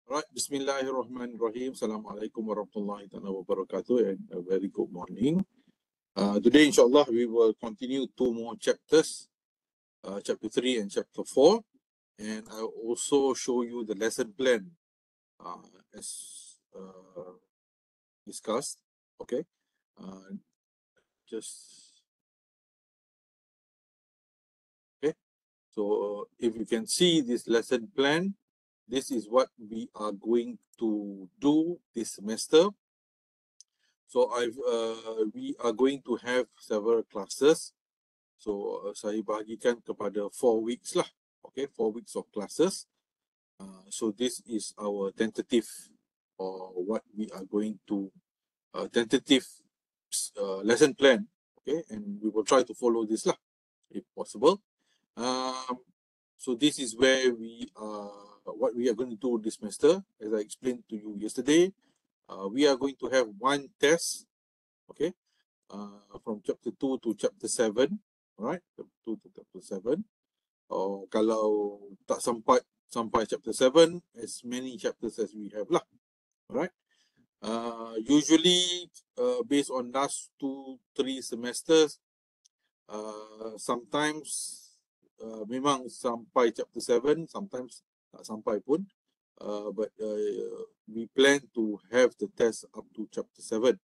Alright, Bismillahirrahmanirrahim. Assalamualaikum warahmatullahi wabarakatuh, and a very good morning. Today, inshallah, we will continue two more chapters, chapter 3 and chapter 4. And I'll also show you the lesson plan as discussed. Okay. Okay. So if you can see this lesson plan, this is what we are going to do this semester. So we are going to have several classes. So saya bahagikan kepada 4 weeks lah. Okay, 4 weeks of classes. So this is our tentative, or what we are going to tentative lesson plan. Okay, and we will try to follow this lah, if possible. So this is where we are, what we are going to do this semester. As I explained to you yesterday, we are going to have one test, okay, from chapter 2 to chapter 7, alright, chapter 2 to chapter 7. Kalau tak sampai chapter 7, as many chapters as we have lah, alright. Usually, based on last 2-3 semesters, sometimes memang sampai chapter 7, sometimes tak sampai pun. But we plan to have the test up to chapter 7,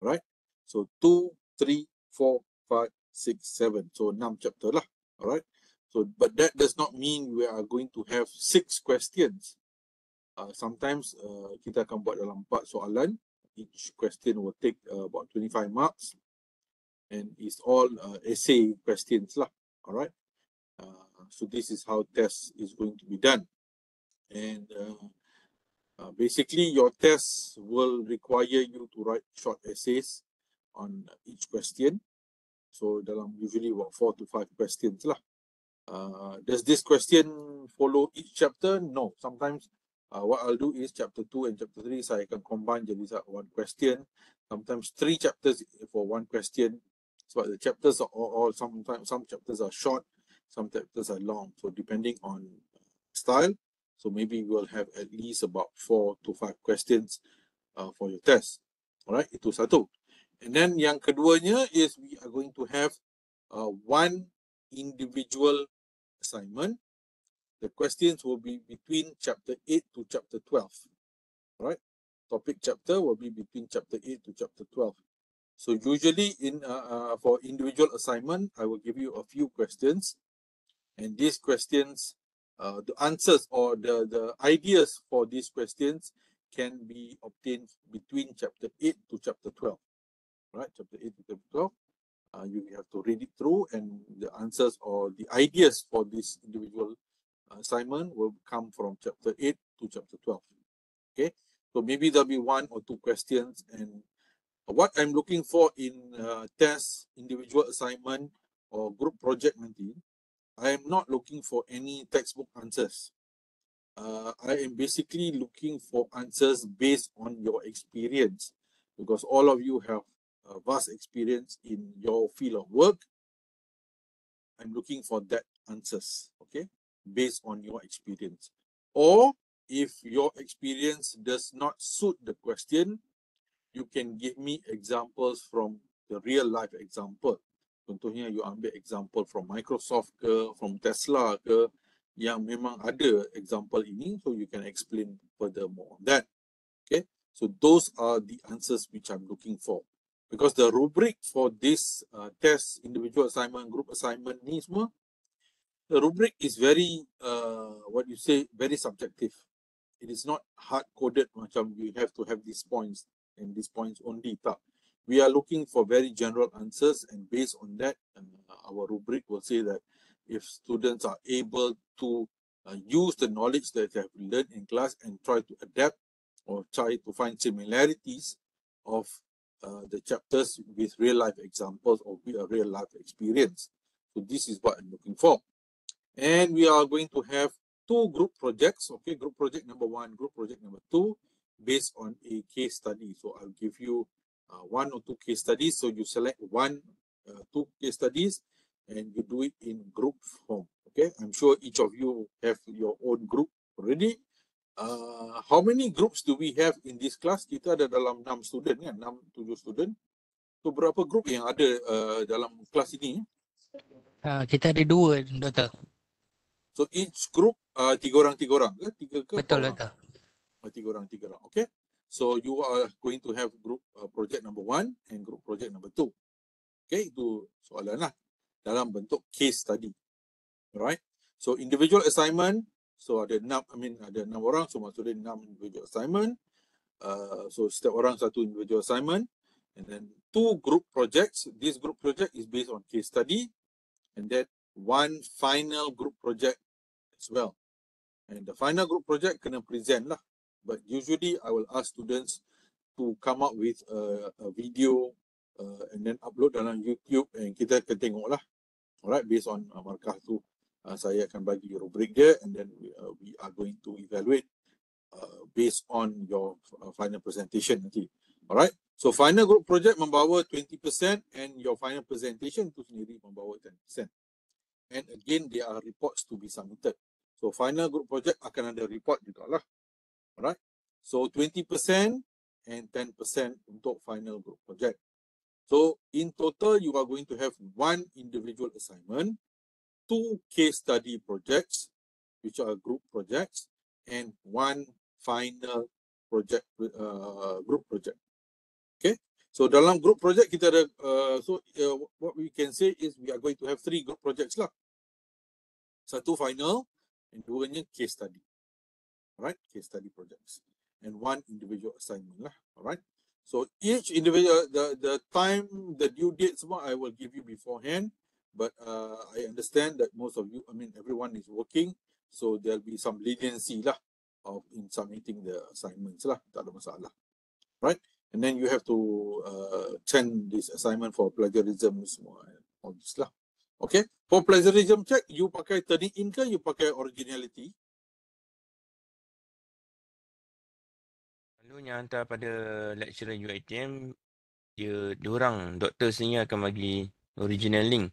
right? So 2, 3, 4, 5, 6, 7. So 6 chapter lah, alright? So, but that does not mean we are going to have 6 questions. Sometimes kita akan buat dalam 4 soalan. Each question will take about 25 marks. And it's all essay questions lah, alright? So this is how test is going to be done. And basically your test will require you to write short essays on each question. So dalam usually about 4 to 5 questions lah. Does this question follow each chapter? No. Sometimes what I'll do is chapter 2 and chapter 3 saya akan combine jadi one question. Sometimes 3 chapters for one question. So the chapters are all sometimes some chapters are short, some chapters are long. So depending on style, so maybe we'll have at least about 4 to 5 questions for your test. Alright, itu satu. And then yang keduanya is we are going to have one individual assignment. The questions will be between chapter 8 to chapter 12. Alright, topic chapter will be between chapter 8 to chapter 12. So usually in for individual assignment, I will give you a few questions, and these questions, the answers or the ideas for these questions can be obtained between chapter 8 to chapter 12. Right, chapter 8 to chapter 12. You have to read it through, and the answers or the ideas for this individual assignment will come from chapter 8 to chapter 12. Okay, so maybe there'll be 1 or 2 questions, and what I'm looking for in test, individual assignment, or group project nanti, I am not looking for any textbook answers. I am basically looking for answers based on your experience, because all of you have a vast experience in your field of work. I'm looking for that answers, okay, based on your experience. Or if your experience does not suit the question, you can give me examples from the real life example. Contohnya you ambil example from Microsoft ke, from Tesla ke, yang memang ada example ini, so you can explain furthermore on that. Okay, so those are the answers which I'm looking for. Because the rubric for this test, individual assignment, group assignment ni semua, the rubric is very, what you say, very subjective. It is not hard-coded macam you have to have these points and these points only. We are looking for very general answers, and based on that, our rubric will say that if students are able to use the knowledge that they have learned in class and try to adapt or try to find similarities of the chapters with real-life examples or with a real-life experience. So this is what I'm looking for. And we are going to have 2 group projects, okay, group project number 1, group project number 2, based on a case study. So I'll give you 1 or 2 case studies. So you select 1, 2 case studies, and you do it in group form. Okay, I'm sure each of you have your own group already. How many groups do we have in this class? Kita ada dalam 6 student kan, 6-7 student. So berapa group yang ada dalam kelas ini? Kita ada 2, Doktor. So each group 3 orang ke? 3 ke 4 Betul, orang? Doktor. 3 orang. Okay. So you are going to have group project number 1 and group project number 2. Okay, itu soalan lah dalam bentuk case study. Alright. So individual assignment, so ada 6 orang, so maksudnya 6 individual assignment. So setiap orang satu individual assignment, and then 2 group projects. This group project is based on case study, and then 1 final group project as well. And the final group project kena present lah. But usually I will ask students to come up with a video and then upload dalam YouTube, and kita akan tengok lah. Alright, based on markah tu saya akan bagi rubrik dia, and then we are going to evaluate based on your final presentation nanti. Alright, so final group project membawa 20% and your final presentation tu sendiri membawa 10%. And again, there are reports to be submitted. So final group project akan ada report juga lah. Alright, so 20% and 10% untuk final group project. So in total, you are going to have 1 individual assignment, 2 case study projects, which are group projects, and 1 final project, group project. Okay, so dalam group project kita ada, what we can say is we are going to have 3 group projects lah. 1 final, and 2-nya case study. Alright, case study projects, and 1 individual assignment lah. Alright. So each individual, the time, the due date, semua I will give you beforehand. But I understand that most of you, everyone is working, so there'll be some leniency lah in submitting the assignments lah. Tak ada masalah, right? And then you have to send this assignment for plagiarism semua, all this lah. Okay, for plagiarism check, you pakai turning in ke, you pakai originality? Selalunya hantar pada lecturer UiTM, diorang doktor sini akan bagi original link.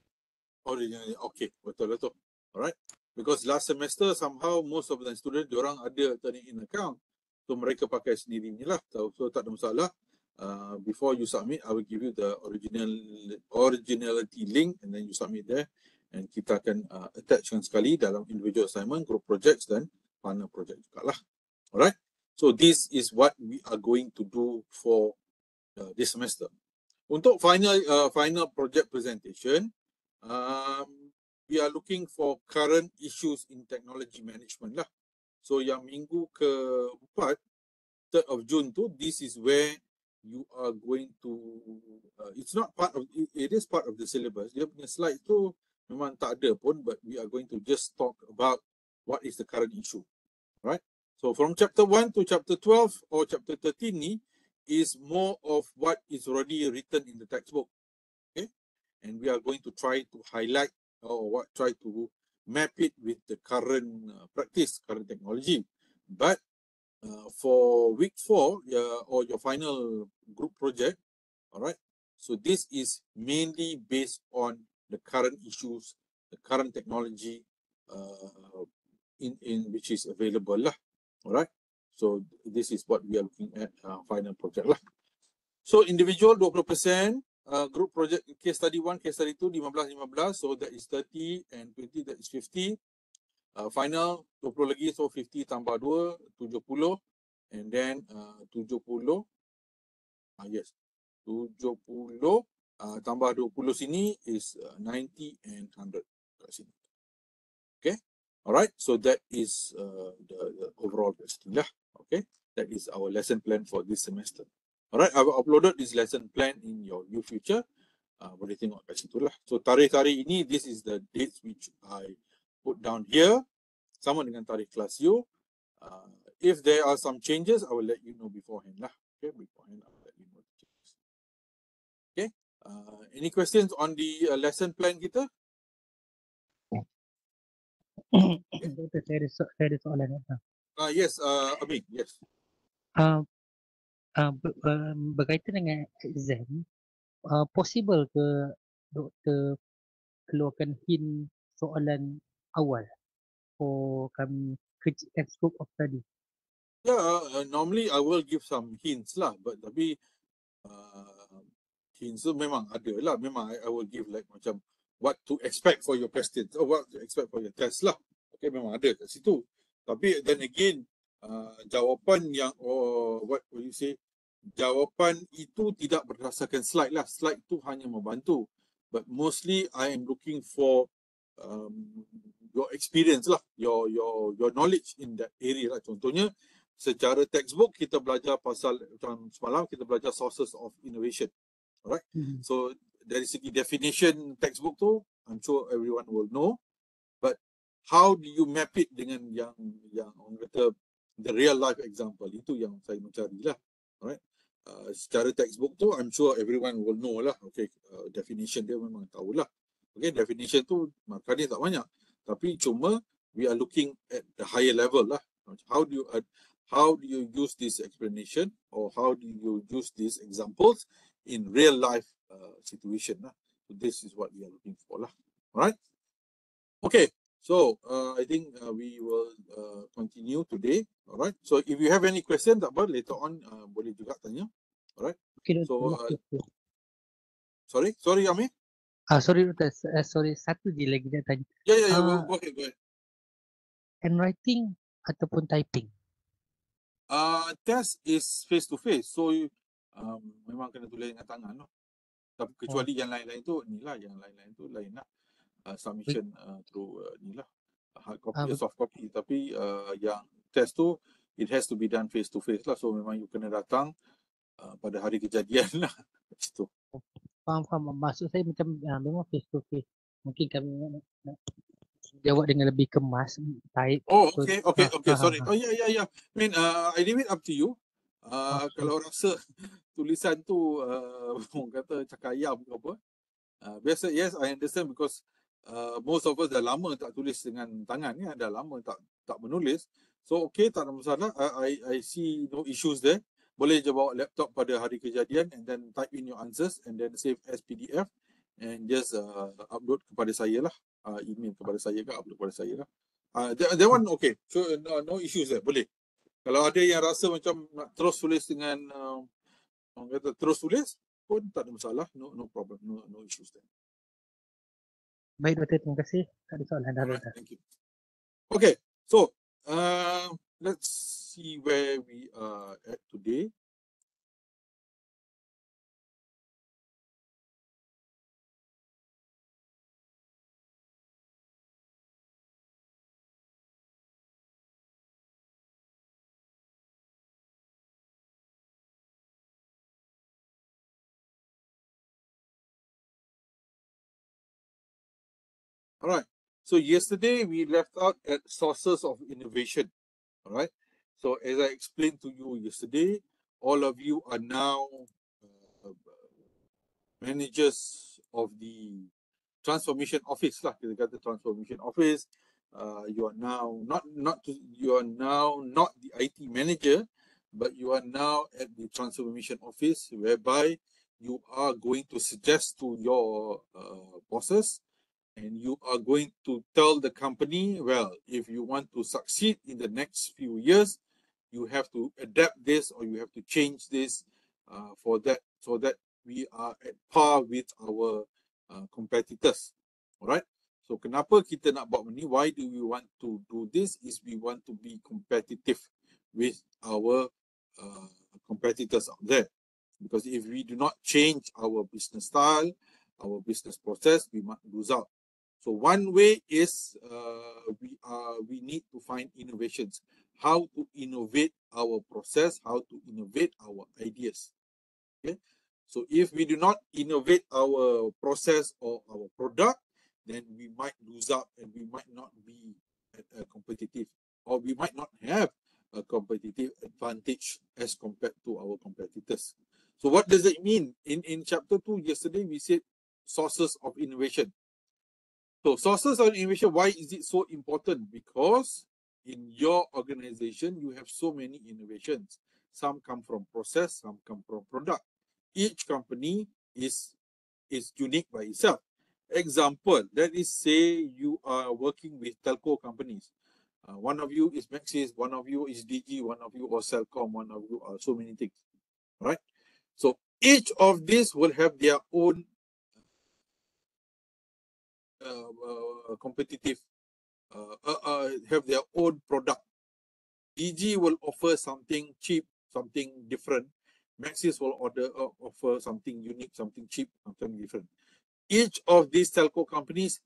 Originally, okay, betul. Alright, because last semester somehow most of the students diorang ada turning in account, so mereka pakai sendiri ni lah, so tak ada masalah. Before you submit, I will give you the originality link, and then you submit there, and kita akan attachkan sekali dalam individual assignment, group projects dan final project juga lah. Alright, so this is what we are going to do for this semester. Untuk final project presentation, we are looking for current issues in technology management lah. So yang minggu ke-4, 3rd of June tu, this is where you are going to, it's not part of, it is part of the syllabus. Dia punya slide tu memang tak ada pun, but we are going to just talk about what is the current issue, right? So from chapter 1 to chapter 12 or chapter 13 ni is more of what is already written in the textbook, okay? And we are going to try to highlight or try to map it with the current practice, current technology. But for week 4 or your final group project, all right, so this is mainly based on the current issues, the current technology in which is available lah. All right, so this is what we are looking at final project lah. So individual 20%, group project case study 1, case study 2 15, so that is 30, and 20, that is 50. Final 20 lagi, so 50 tambah 2 70, and then 70 yes 70 tambah 20 sini is 90 and 100 kat sini. Okay, alright, so that is the overall question lah. Okay, that is our lesson plan for this semester. Alright, I've uploaded this lesson plan in your new future. Boleh tengok kat situ lah. So tarikh-tarikh ini, this is the dates which I put down here, sama dengan tarikh kelas you. If there are some changes, I will let you know beforehand lah. Okay, beforehand I will let you know the changes. Okay, any questions on the lesson plan kita? Doktor, saya ada soalan. Yes, Amin, yes. Berkaitan dengan exam, possible ke doktor keluarkan hint soalan awal for kami kecilkan scope of study? Yeah, normally I will give some hints lah, but tapi hints tu memang ada lah. Memang I will give like macam what to expect for your questions or what to expect for your test lah. Okay, memang ada kat situ. Tapi then again, jawapan yang what will you say? Jawapan itu tidak berdasarkan slide lah. Slide tu hanya membantu. But mostly I am looking for your experience lah, your knowledge in that area lah. Contohnya secara textbook kita belajar pasal macam semalam kita belajar sources of innovation. Alright. So dari segi definition textbook tu, I'm sure everyone will know. But how do you map it dengan yang orang kata the real life example, itu yang saya mencari lah. Alright. Secara textbook tu, I'm sure everyone will know lah. Okay, definition dia memang tahulah. Okay, definition tu maknanya tak banyak. Tapi cuma we are looking at the higher level lah. How do you use this explanation or how do you use these examples in real life situation lah. So this is what we are looking for lah. Alright. Okay. So I think we will continue today. Alright. So if you have any questions, later on boleh juga tanya. Alright. Okay, So sorry Amir. Sorry Dr. Sorry, satu je lagi nak tanya. Yeah. Okay, go ahead. Handwriting ataupun typing? Test is face to face. So memang kena tulis dengan tangan lah. Tapi kecuali yang lain-lain tu inilah, yang lain-lain tu lain lah. Submission through inilah hard copy, soft copy. Tapi yang test tu it has to be done face to face lah. So memang you kena datang pada hari kejadian lah. Macam tu. Faham. Maksud saya macam memang face to face. Mungkin kami nak jawab dengan lebih kemas, type. Oh, okay. Sorry. Oh, yeah. I mean, I leave it up to you. Kalau rasa tulisan tu orang kata cakap ayam ke apa. Biasa, yes, I understand because most of us dah lama tak tulis dengan tangan ya, dah lama tak menulis. So okay, tak ada masalah. I see no issues there. Boleh je bawa laptop pada hari kejadian and then type in your answers and then save as PDF and just upload kepada saya lah. Email kepada saya ke upload kepada saya lah. That one okay. So no issues there. Boleh. Kalau ada yang rasa macam nak terus tulis dengan orang kata terus tulis pun tak ada masalah. No problem. No issues there. Baik Doktor, terima kasih. Tak ada soalan dah. Alright, thank you. Okay. So let's see where we are at today. All right. So yesterday we left out at sources of innovation. All right. So as I explained to you yesterday, all of you are now managers of the transformation office lah. Kita kata transformation office. You are now not the IT manager, but you are now at the transformation office, whereby you are going to suggest to your bosses, and you are going to tell the company, well, if you want to succeed in the next few years, you have to adapt this or you have to change this so that we are at par with our competitors. Alright. So kenapa kita nak buat ni? Why do we want to do this? Is we want to be competitive with our competitors out there. Because if we do not change our business style, our business process, we might lose out. So one way is we need to find innovations. How to innovate our process, how to innovate our ideas. Okay. So if we do not innovate our process or our product, then we might lose out and we might not be competitive, or we might not have a competitive advantage as compared to our competitors. So what does it mean? In chapter 2 yesterday, we said sources of innovation. So sources of innovation, why is it so important? Because in your organization, you have so many innovations. Some come from process, some come from product. Each company is unique by itself. Example, let us say you are working with telco companies. One of you is Maxis, one of you is DG, one of you are Celcom, one of you are so many things, right? So each of these will have their own competitive, have their own product. DG will offer something cheap, something different. Maxis will offer something unique, something cheap, something different. Each of these telco companies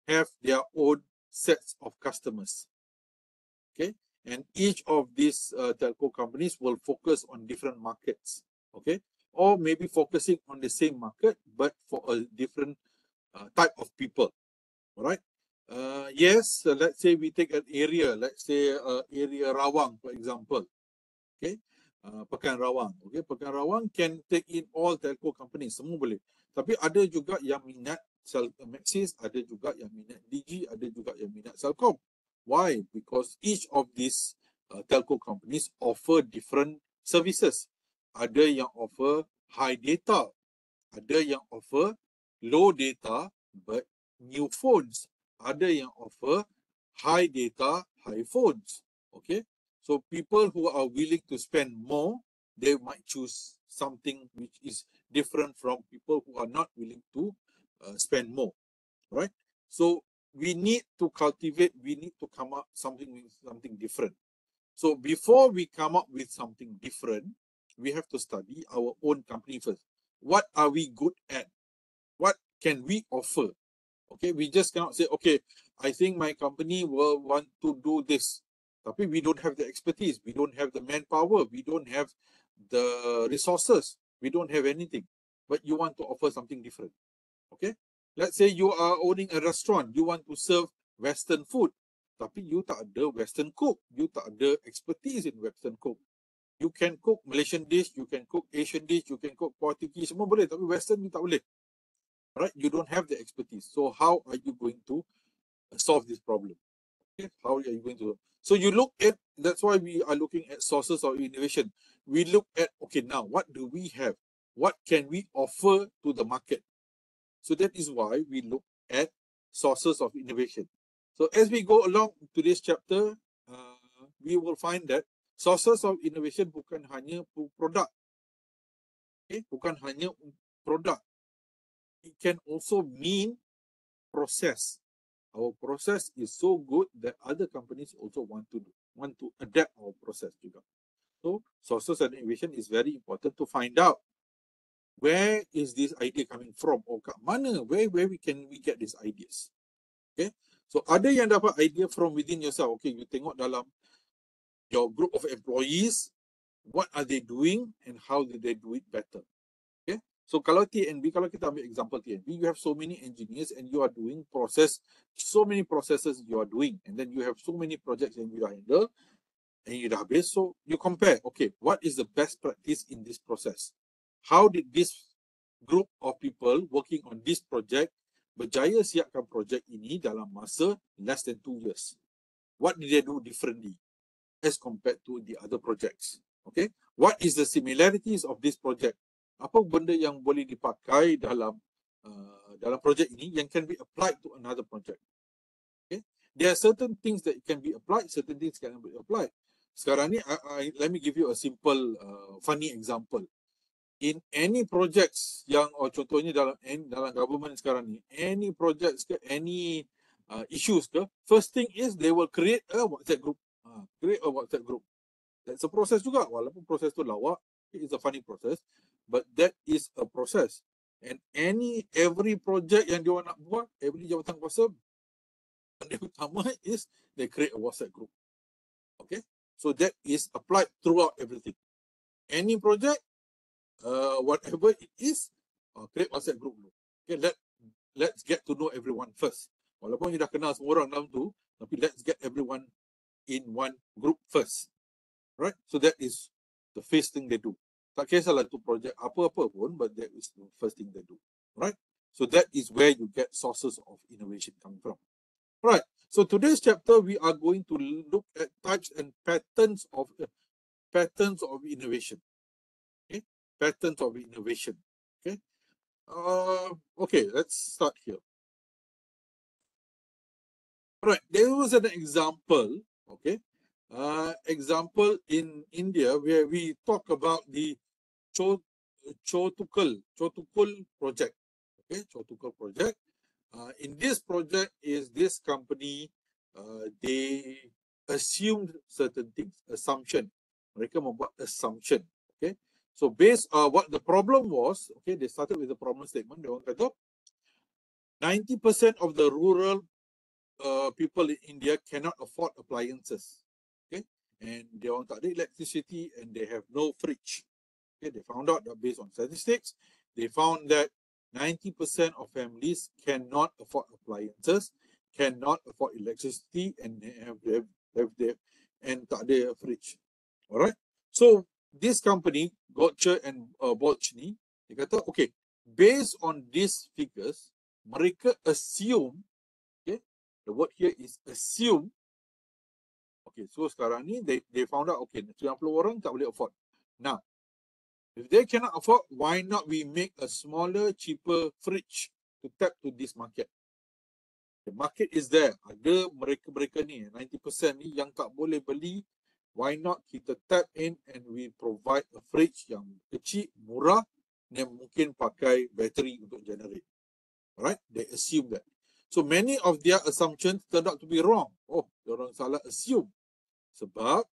have their own sets of customers. Okay, and each of these telco companies will focus on different markets. Okay, or maybe focusing on the same market but for a different type of people. All right. Yes, let's say we take an area, let's say area Rawang, for example. Okay, Pekan Rawang. Okay, Pekan Rawang can take in all telco companies, semua boleh. Tapi ada juga yang minat Maxis, ada juga yang minat DG, ada juga yang minat Celcom. Why? Because each of these telco companies offer different services. Ada yang offer high data, ada yang offer low data but new phones, ada yang offer high data, high phones. Okay, so people who are willing to spend more, they might choose something which is different from people who are not willing to spend more, right? So we need to cultivate, we need to come up something different. So before we come up with something different, we have to study our own company first. What are we good at? What can we offer? Okay, we just cannot say, okay, I think my company will want to do this. Tapi we don't have the expertise, we don't have the manpower, we don't have the resources, we don't have anything. But you want to offer something different. Okay, let's say you are owning a restaurant, you want to serve Western food. Tapi you tak ada Western cook, you tak ada expertise in Western cook. You can cook Malaysian dish, you can cook Asian dish, you can cook Portuguese, semua boleh. Tapi Western you tak boleh. Right? You don't have the expertise. So how are you going to solve this problem? Okay? How are you going to? So you look at, that's why we are looking at sources of innovation. We look at, okay, now what do we have? What can we offer to the market? So that is why we look at sources of innovation. So as we go along to this chapter, we will find that sources of innovation bukan hanya produk. Okay? Bukan hanya produk. It can also mean process. Our process is so good that other companies also want to adapt our process juga. So sources of innovation is very important to find out where is this idea coming from, or kat mana, where we get these ideas. Okay, so ada yang dapat idea from within yourself. Okay, you tengok dalam your group of employees, what are they doing and how did they do it better. Okay, so kalau TNB, kalau kita ambil example TNB, you have so many engineers and you are doing so many processes you are doing, and then you have so many projects yang you dah handle and you dah habis. So you compare, okay, what is the best practice in this process? How did this group of people working on this project berjaya siapkan projek ini dalam masa less than 2 years? What did they do differently as compared to the other projects? Okay, what is the similarities of this project? Apa benda yang boleh dipakai dalam projek ini yang can be applied to another project? Okay, there are certain things that can be applied, certain things cannot be applied. Sekarang ni, let me give you a simple funny example. In any projects yang contohnya dalam government sekarang ni, any projects ke, any issues ke, first thing is they will create a WhatsApp group. Create a WhatsApp group. That's a process juga, walaupun proses tu lawak, it is a funny process, but that is a process. And every project yang dia nak buat, every jawatan kuasa, benda utama is they create a WhatsApp group. Okay, so that is applied throughout everything. Any project, whatever it is, create WhatsApp group dulu. Okay, let's get to know everyone first. Walaupun you dah kenal semua orang dalam tu, tapi let's get everyone in one group first. Right? So that is the first thing they do. Tak kisahlah tu project apa-apa pun, but that is the first thing they do. Right? So that is where you get sources of innovation coming from. Right. So today's chapter, we are going to look at types and patterns of innovation. Okay, patterns of innovation. Okay. Okay, let's start here. All right, there was an example Okay. Example in India where we talk about the Chotukul project. Okay, Chotukul project. In this project is this company, they assumed certain things, assumption. Mereka membuat assumption. Okay, so based what the problem was, okay, they started with the problem statement. They orang kata 90% of the rural people in India cannot afford appliances. Okay, and they orang tak ada electricity and they have no fridge. Okay, they found out that based on statistics, they found that 90% of families cannot afford appliances, cannot afford electricity, and and tak ada fridge. Alright. So this company, Gotcha and Bolch ni, dia kata, okay, based on these figures, mereka assume, okay, the word here is assume. Okay, so sekarang ni they found out, okay, 90 orang tak boleh afford. Now, if they cannot afford, why not we make a smaller, cheaper fridge to tap to this market? The market is there. Ada mereka-mereka ni, 90% ni yang tak boleh beli. Why not kita tap in and we provide a fridge yang kecil, murah, yang mungkin pakai bateri untuk generate. Alright? They assume that. So many of their assumptions turned out to be wrong. Oh, orang salah assume. Sebab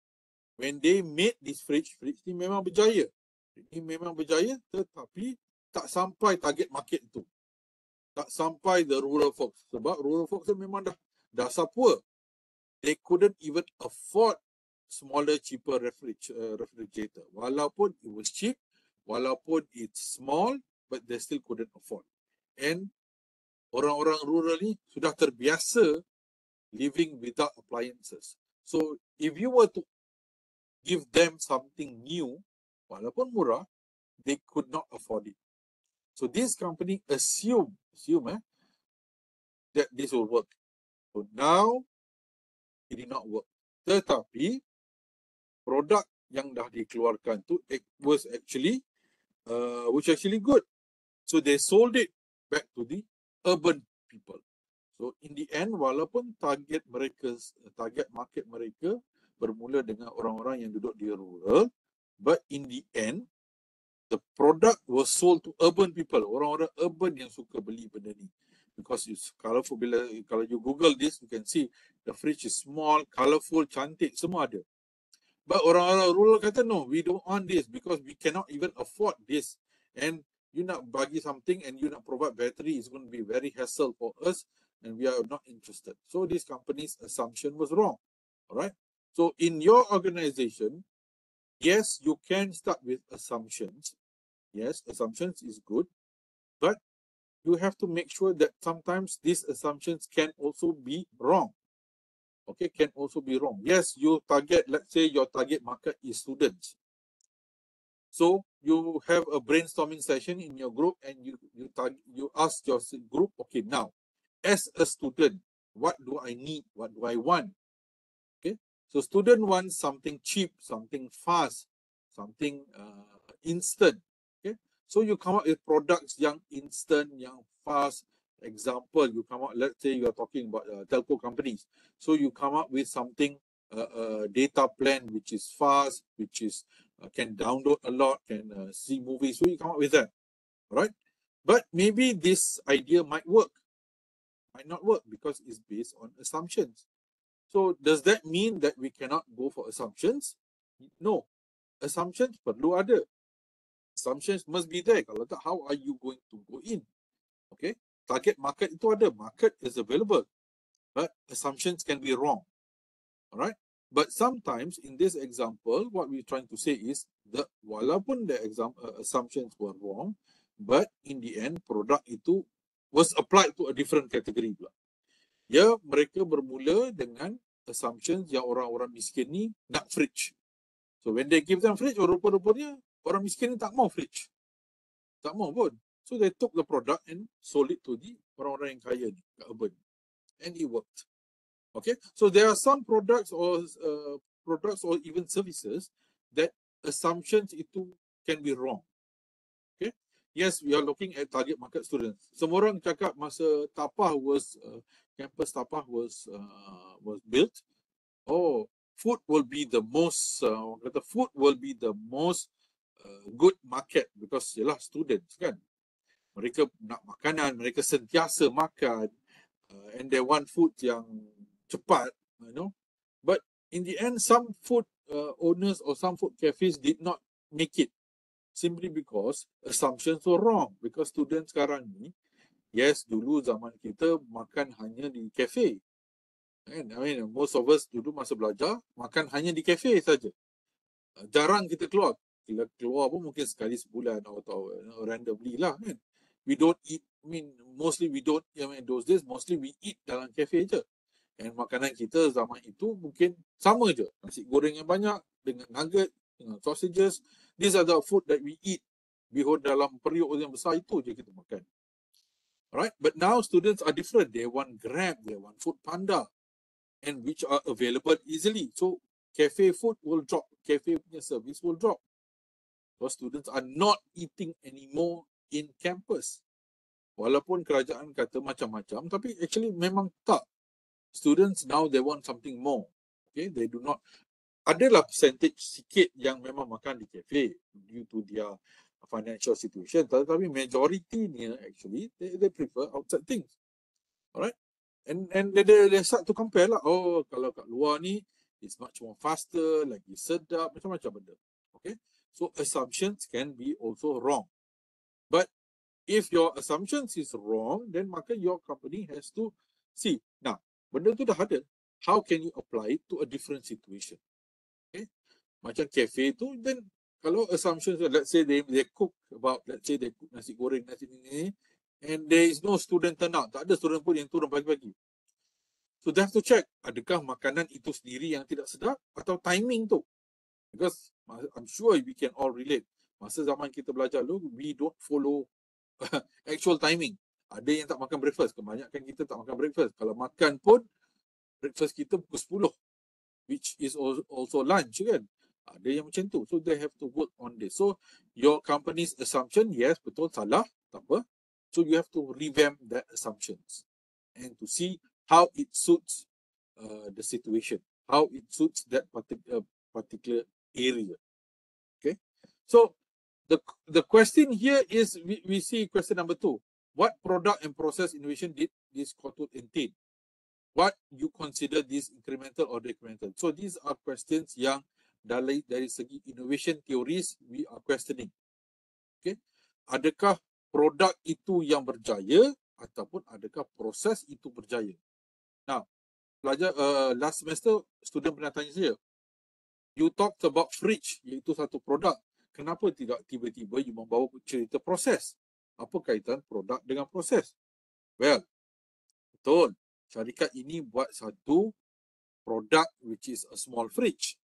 when they made this fridge ni memang berjaya. Ini memang berjaya, tetapi tak sampai target market itu. Tak sampai the rural folks. Sebab rural folks memang dah poor. They couldn't even afford smaller, cheaper refrigerator. Walaupun it was cheap, walaupun it's small, but they still couldn't afford. And orang-orang rural ni sudah terbiasa living without appliances. So if you were to give them something new, walaupun murah, they could not afford it. So this company assume that this will work. So now it did not work. Tetapi produk yang dah dikeluarkan tu was actually good. So they sold it back to the urban people. So in the end, walaupun target market mereka bermula dengan orang-orang yang duduk di rural, but in the end, the product was sold to urban people. Orang-orang urban yang suka beli benda ni. Because it's colorful. Kalau you Google this, you can see the fridge is small, colorful, cantik, semua ada. But orang-orang rural kata, no, we don't want this because we cannot even afford this. And you nak bagi something and you nak provide battery, is going to be very hassle for us and we are not interested. So this company's assumption was wrong. All right. So in your organization, yes, you can start with assumptions. Yes, assumptions is good, but you have to make sure that sometimes these assumptions can also be wrong. Okay, can also be wrong. Yes, you target, let's say your target market is students. So you have a brainstorming session in your group and you ask your group, okay, now, as a student, what do I need? What do I want? Okay, so student wants something cheap, something fast, something instant. Okay, so you come up with products yang instant, yang fast. Example, you come up, let's say you are talking about telco companies. So you come up with something, data plan which is fast, which is can download a lot, can see movies. So you come up with that, right? But maybe this idea might work, might not work because it's based on assumptions. So does that mean that we cannot go for assumptions? No, assumptions perlu ada. Assumptions must be there. Kalau tak, how are you going to go in? Okay, target market itu ada, market is available, but assumptions can be wrong. All right, but sometimes in this example, what we're trying to say is that walaupun the assumptions were wrong, but in the end, product itu was applied to a different category pula. Ya, mereka bermula dengan assumptions yang orang-orang miskin ni nak fridge. So when they give them fridge, rupa-rupanya orang miskin ni tak mau fridge. Tak mau pun. So they took the product and sold it to the orang-orang yang kaya ni, urban. And it worked. Okay, so there are some products or even services that assumptions itu can be wrong. Okay, yes, we are looking at target market students. Semua orang cakap masa campus Tapah was built. oh, food will be the most good market because yalah students kan, mereka nak makanan, mereka sentiasa makan, and they want food yang cepat, you know. But in the end, some food owners or some food cafes did not make it simply because assumptions were wrong. Because students sekarang ni, yes, dulu zaman kita makan hanya di cafe. And I mean, most of us dulu masa belajar makan hanya di cafe saja. Jarang kita keluar. Kita keluar pun mungkin sekali sebulan atau randomly lah kan. We don't eat, I mean mostly we don't, I mean those days mostly we eat dalam cafe je. And makanan kita zaman itu mungkin sama je. Nasi goreng yang banyak dengan nugget, dengan sausages. These are the food that we eat. Bihun dalam periuk yang besar itu je kita makan. Alright, but now students are different. They want Grab, they want Food Panda, and which are available easily. So cafe food will drop, cafe punya service will drop. Because students are not eating anymore in campus. Walaupun kerajaan kata macam-macam, tapi actually memang tak. Students now they want something more. Okay, they do not. Adalah percentage sikit yang memang makan di cafe due to their financial situation. Tapi majority ni actually they prefer outside things. Alright. And they start to compare lah. Oh, kalau kat luar ni it's much more faster, lagi sedap, macam-macam benda. Okay, so assumptions can be also wrong. But if your assumptions is wrong, then maka your company has to see. Now, benda tu dah ada. How can you apply it to a different situation? Okay, macam cafe tu, then kalau assumptions, let's say they cook about, let's say they cook nasi goreng, nasi ni, and there is no student turn out. Tak ada student pun yang turun pagi-pagi. So they have to check, adakah makanan itu sendiri yang tidak sedap atau timing tu. Because I'm sure we can all relate. Masa zaman kita belajar dulu, we don't follow actual timing. Ada yang tak makan breakfast. Kebanyakan kita tak makan breakfast. Kalau makan pun, breakfast kita pukul 10. Which is also lunch kan. Ada yang macam tu. So they have to work on this. So your company's assumption, yes, betul, salah, tak apa. So you have to revamp that assumptions. And to see how it suits the situation. How it suits that particular area. Okay. So the question here is, we see question number 2. What product and process innovation did this quarter entail? What you consider this incremental or decremental? So these are questions yang dari segi innovation theories we are questioning. Okay. Adakah produk itu yang berjaya ataupun adakah proses itu berjaya? Now, pelajar last semester student pernah tanya saya, you talked about fridge, iaitu satu produk. Kenapa tidak tiba-tiba you membawa cerita proses? Apa kaitan produk dengan proses? Well, betul. Syarikat ini buat satu produk which is a small fridge.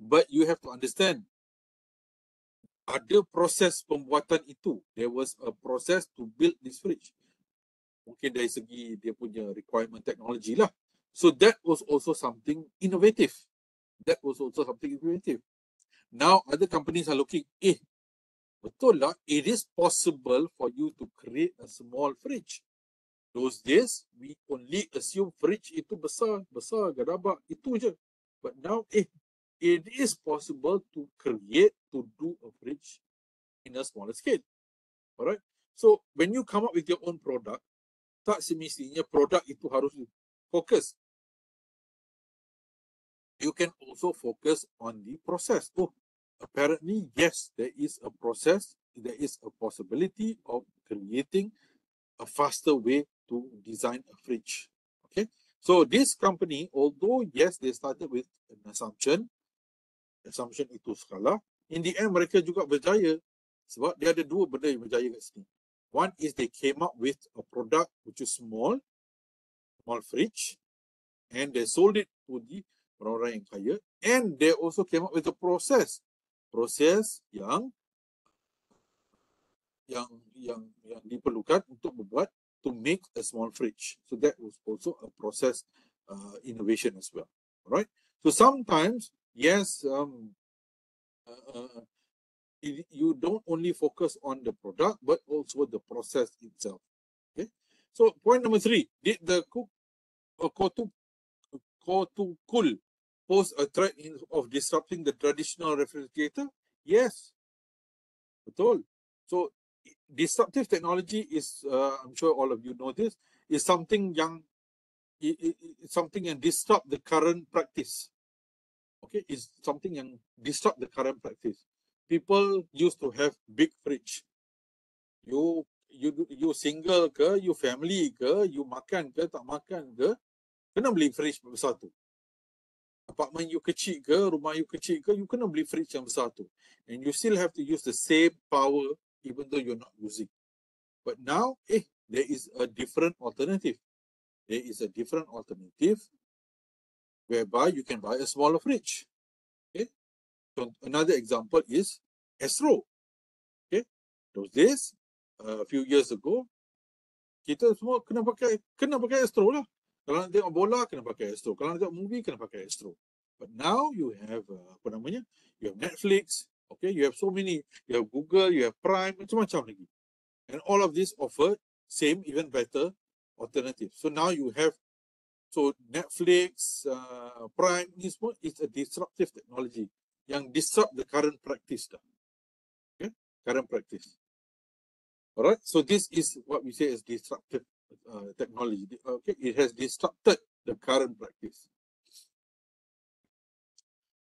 But you have to understand, ada proses pembuatan itu. There was a process to build this fridge. Mungkin dari segi dia punya requirement technology lah. So that was also something innovative. Now other companies are looking, betul lah, it is possible for you to create a small fridge. Those days, we only assume fridge itu besar, gadabak, itu je. But now, it is possible to do a fridge in a smaller scale. Alright? So, when you come up with your own product, tak semestinya produk itu harus fokus. You can also focus on the process. Oh, apparently, yes, there is a process. There is a possibility of creating a faster way to design a fridge. Okay, so this company, although yes, they started with an assumption itu salah, in the end mereka juga berjaya sebab dia ada dua benda yang berjaya kat sini. One is they came up with a product which is small fridge, and they sold it to the orang-orang yang kaya, and they also came up with a process yang diperlukan untuk membuat to make a small fridge. So that was also a process innovation as well. Right? So sometimes, yes, you don't only focus on the product, but also the process itself. Okay. So point number 3, did the Kotukul pose a threat of disrupting the traditional refrigerator? Yes, betul. So disruptive technology is, I'm sure all of you know this, is something yang something yang disrupt the current practice. Okay, is something yang disrupt the current practice. People used to have big fridge. You single ke, you family ke, you makan ke, tak makan ke, kena beli fridge besar tu. Apartment you kecil ke, rumah you kecil ke, you kena beli fridge yang besar tu. And you still have to use the same power even though you're not using. But now, there is a different alternative. There is a different alternative whereby you can buy a smaller fridge. Okay. So another example is Astro. Okay. Those days, a few years ago, kita semua kena pakai Astro lah. Kalau nak tengok bola, kena pakai Astro. Kalau nak tengok movie, kena pakai Astro. But now you have you have Netflix. Okay, you have so many. You have Google, you have Prime, macam-macam lagi. And all of this offer same, even better alternative. So now you have, so Netflix, Prime, this one is a disruptive technology yang disrupt the current practice. Okay, current practice. All right, so this is what we say is disruptive technology. Okay, it has disrupted the current practice.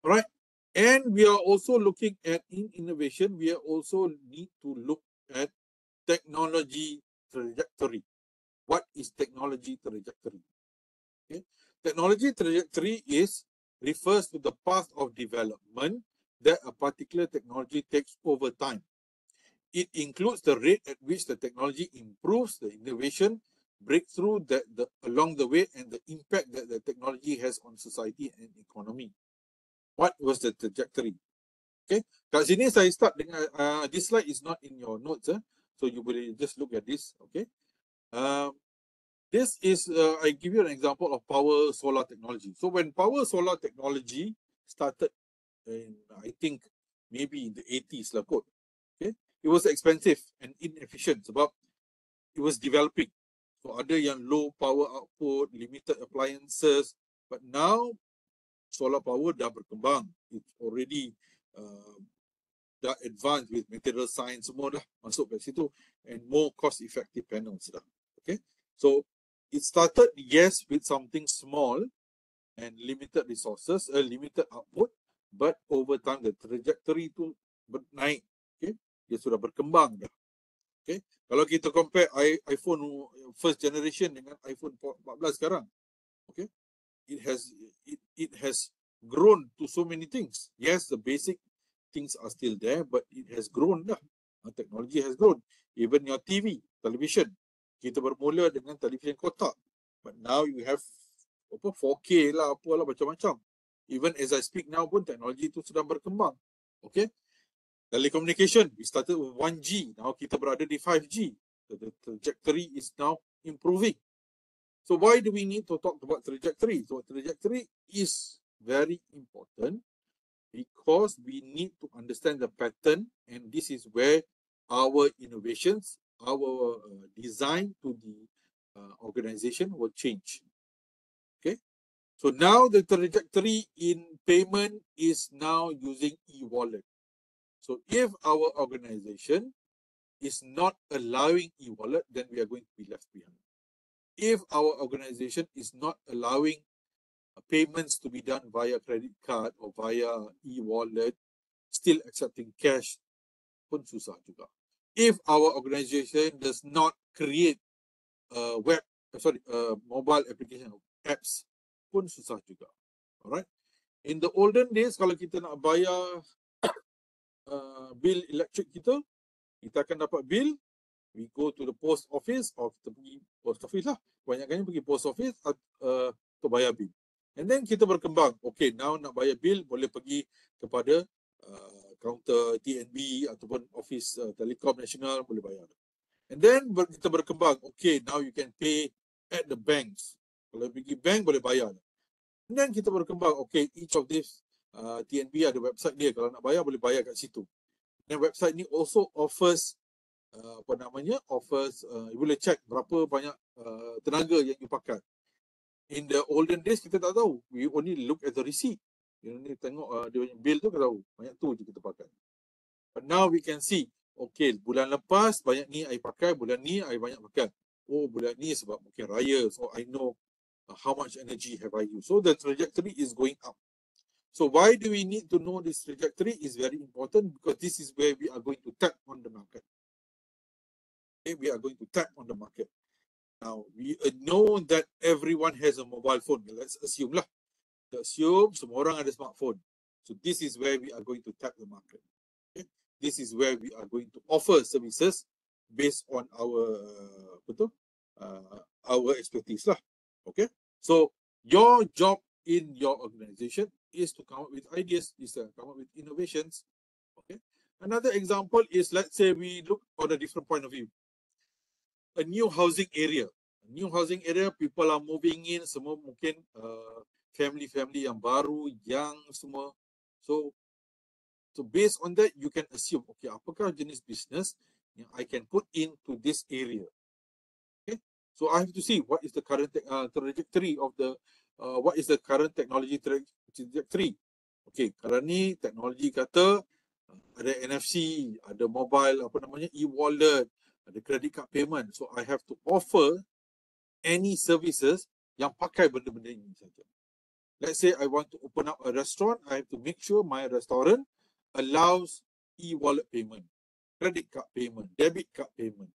All right, and we are also looking at, in innovation, we are also need to look at technology trajectory. What is technology trajectory? Okay, technology trajectory refers to the path of development that a particular technology takes over time. It includes the rate at which the technology improves, the innovation, breakthrough along the way, and the impact that the technology has on society and economy. What was the trajectory? Okay, kat sini saya start dengan this slide is not in your notes, so you will just look at this. Okay, this is I give you an example of power solar technology. So when power solar technology started in, I think maybe in the 80s lah kot. Okay, it was expensive and inefficient sebab it was developing. So ada yang low power output, limited appliances, but now solar power dah berkembang. It's already dah advanced with material science, semua dah masuk kat situ, and more cost effective panels dah. Okay, so it started, yes, with something small and limited resources, limited output, but over time the trajectory tu naik. Okay, dia sudah berkembang dah. Okay, kalau kita compare iPhone first generation dengan iPhone 14 sekarang, okay, it has grown to so many things. Yes, the basic things are still there, but it has grown dah. Technology has grown. Even your television, kita bermula dengan television kotak, but now you have 4K lah, apalah macam-macam. Even as I speak now pun teknologi itu sedang berkembang. Okay, telecommunication, we started with 1G, now kita berada di 5G. The trajectory is now improving. So why do we need to talk about trajectory? So trajectory is very important because we need to understand the pattern, and this is where our innovations, our design to the organization will change. Okay, so now the trajectory in payment is now using e-wallet. So if our organization is not allowing e-wallet, then we are going to be left behind. If our organization is not allowing payments to be done via credit card or via e-wallet, still accepting cash, pun susah juga. If our organization does not create mobile application apps, pun susah juga. Alright. In the olden days, kalau kita nak bayar bill elektrik kita akan dapat bill, we go to the post office, or kita pergi post office lah. Kebanyakannya pergi post office untuk bayar bill. And then kita berkembang. Okay, now nak bayar bill, boleh pergi kepada counter TNB ataupun office Telekom Nasional, boleh bayar. And then kita berkembang. Okay, now you can pay at the banks. Kalau pergi bank, boleh bayar. And then kita berkembang. Okay, each of these TNB ada website dia. Kalau nak bayar, boleh bayar kat situ. Dan website ni also offers you boleh check berapa banyak tenaga yang you pakai. In the olden days kita tak tahu. We only look at the receipt. You only tengok dia punya bill tu kita tahu. Banyak tu je kita pakai. But now we can see, okay, bulan lepas banyak ni I pakai, bulan ni I banyak pakai. Oh, bulan ni sebab mungkin raya, so I know how much energy have I used. So the trajectory is going up. So why do we need to know this trajectory is very important, because this is where we are going to tap on the market. Okay, we are going to tap on the market. Now, we know that everyone has a mobile phone. Let's assume lah. Let's assume semua orang ada smartphone. So this is where we are going to tap the market. Okay? This is where we are going to offer services based on our our expertise lah. Okay? So your job in your organization is to come up with ideas, is to come up with innovations. Okay? Another example is, let's say we look on a different point of view. A new housing area. A new housing area, people are moving in, semua mungkin family yang baru, young semua. So based on that, you can assume, okay, apakah jenis business yang I can put into this area. Okay, so I have to see what is the current trajectory of the, what is the current technology trajectory. Okay, sekarang ni teknologi kata ada NFC, ada mobile, e-wallet, ada credit card payment. So I have to offer any services yang pakai benda-benda ini saja. Let's say I want to open up a restaurant, I have to make sure my restaurant allows e-wallet payment, credit card payment, debit card payment.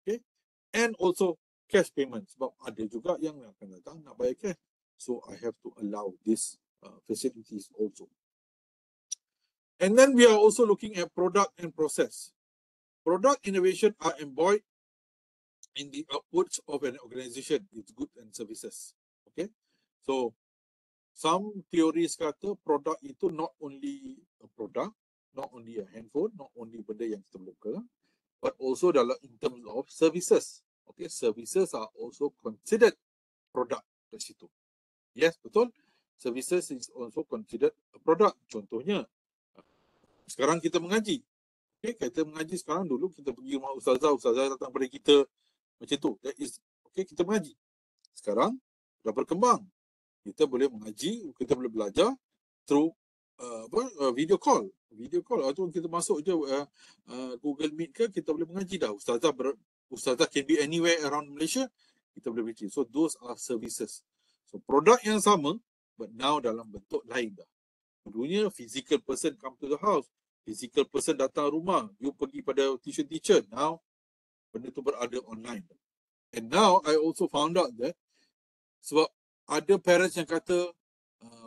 Okay, and also cash payment. Sebab ada juga yang akan datang nak bayar cash. So I have to allow these facilities also. And then we are also looking at product and process. Product innovation are embodied in the outputs of an organization, its goods and services. Okay, so some theories kata produk itu not only a product, not only a handphone, not only benda yang kita local, but also dalam in terms of services. Okay, services are also considered product di situ. Yes, betul. Services is also considered a product. Contohnya, sekarang kita mengaji. Okay, kita mengaji sekarang, dulu kita pergi rumah ustazah datang pada kita macam tu. That is, okay, kita mengaji. Sekarang dah berkembang. Kita boleh mengaji, kita boleh belajar through video call. Video call atau kita masuk je Google Meet ke, kita boleh mengaji dah. Ustazah can be anywhere around Malaysia, kita boleh mengaji. So those are services. So produk yang sama, but now dalam bentuk lain dah. Dulunya physical person come to the house, physical person datang rumah, you pergi pada tuition teacher. Now benda tu berada online. And now I also found out that sebab ada parents yang kata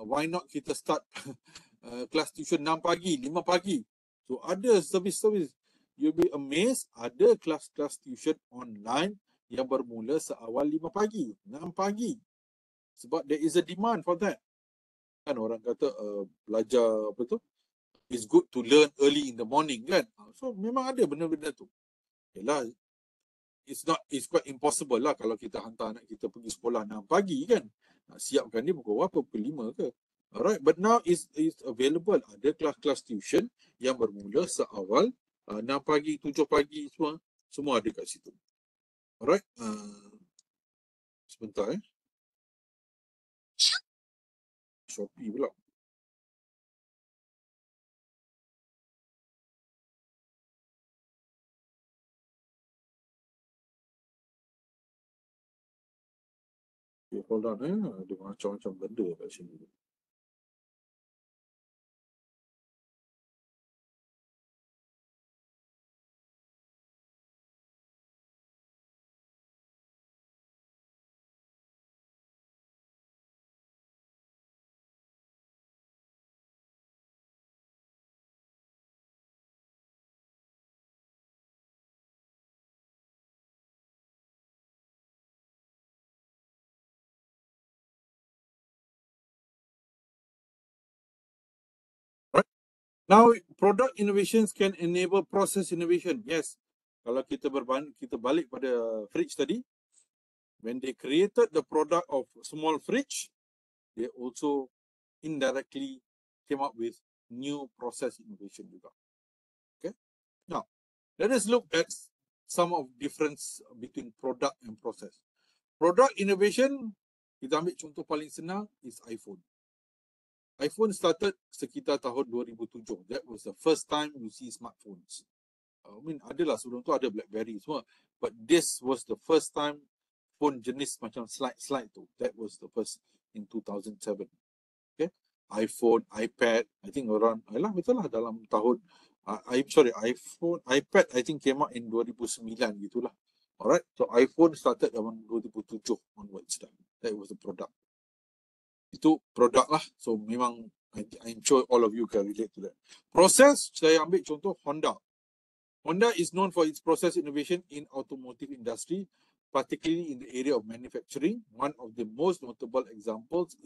why not kita start kelas tuition 6 pagi, 5 pagi. So ada service-service. You'll be amazed, ada kelas-kelas tuition online yang bermula seawal 5 pagi, 6 pagi. Sebab there is a demand for that. Kan orang kata belajar apa tu, it's good to learn early in the morning kan. So memang ada benda-benda tu. Yalah, it's quite impossible lah kalau kita hantar anak kita pergi sekolah 6 pagi kan. Nak siapkan dia pukul berapa? Pukul 5 ke? Alright, but now it's available. Ada kelas-kelas tuition yang bermula seawal 6 pagi, 7 pagi, semua ada kat situ. Alright, sebentar Shopee pula. Okay, hold on ada macam-macam benda kat sini. Now, product innovations can enable process innovation. Yes, kalau kita balik pada fridge tadi, when they created the product of small fridge, they also indirectly came up with new process innovation juga. Okay. Now, let us look at some of difference between product and process. Product innovation Kita ambil contoh paling senang is iPhone. iPhone started sekitar tahun 2007. That was the first time you see smartphones. I mean, adalah sebelum tu ada BlackBerry semua. But this was the first time phone jenis macam slide tu. That was the first in 2007. Okay. iPhone, iPad, I think around, betul lah dalam tahun, iPad I think came out in 2009 gitulah. Alright, so iPhone started around 2007 onwards. That was the product. Itu produk lah. So memang I'm sure all of you can relate to that. Process, saya ambil contoh Honda. Honda is known for its process innovation in automotive industry, particularly in the area of manufacturing. One of the most notable examples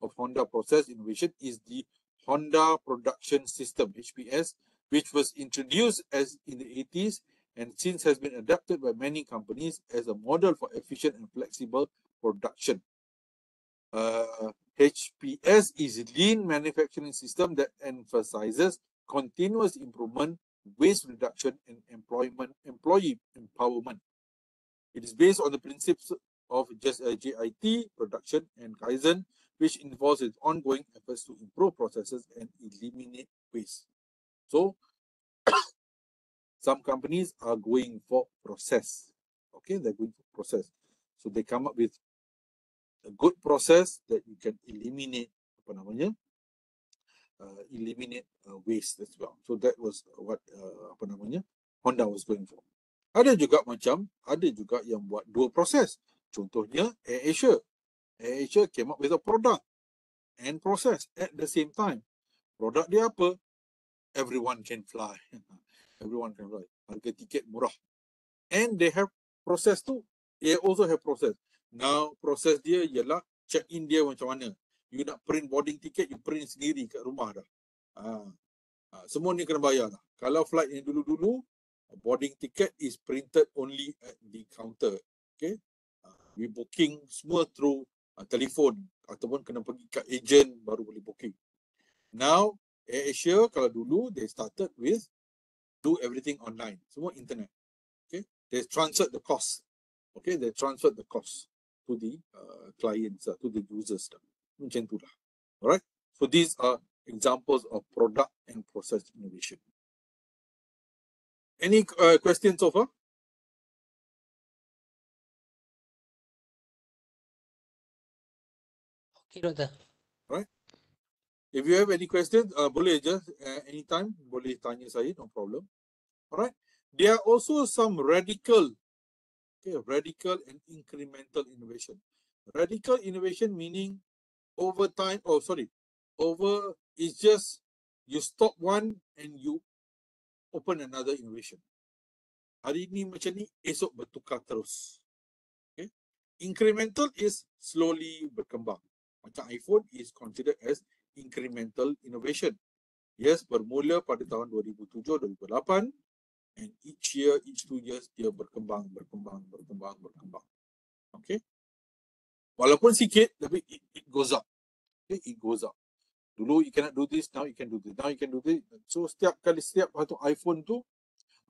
of Honda process innovation is the Honda Production System, HPS, which was introduced in the 80s and since has been adapted by many companies as a model for efficient and flexible production. HPS is a lean manufacturing system that emphasizes continuous improvement, waste reduction, and employee empowerment. It is based on the principles of JIT, production, and Kaizen, which involves its ongoing efforts to improve processes and eliminate waste. So, some companies are going for process. Okay, they're going for process. So they come up with a good process that you can eliminate waste as well. So that was what Honda was going for. Ada juga yang buat dua proses. Contohnya AirAsia. AirAsia came up with a product and process at the same time. Produk dia apa? Everyone can fly. Everyone can fly. Harga tiket murah. And they have process too. They also have process. Now proses dia ialah check in dia macam mana. You nak print boarding ticket, you print sendiri kat rumah dah. Semua ni kena bayar dah. Kalau flight yang dulu-dulu, boarding ticket is printed only at the counter. Okay, we booking semua through telefon ataupun kena pergi kat agent baru boleh booking. Now AirAsia kalau dulu they started with do everything online, semua internet. Okay, they transferred the cost. Okay, they transferred the cost to the clients, to the users. Macam tu lah. Alright, so these are examples of product and process innovation. Any questions so far? Okay, doktor. Right. If you have any questions, boleh je anytime boleh tanya saya, no problem. Alright. There are also some radical and incremental innovation. Radical innovation meaning over is just you stop one and you open another innovation. Hari ni macam ni, esok bertukar terus. Okay. Incremental is slowly berkembang. Macam iPhone is considered as incremental innovation. Yes, bermula pada tahun 2007-2008 and each 2 years dia berkembang. Okay. Walaupun sikit tapi it goes up. Okay, it goes up. Dulu you cannot do this, now you can do this. Now you can do this. So setiap satu iPhone tu,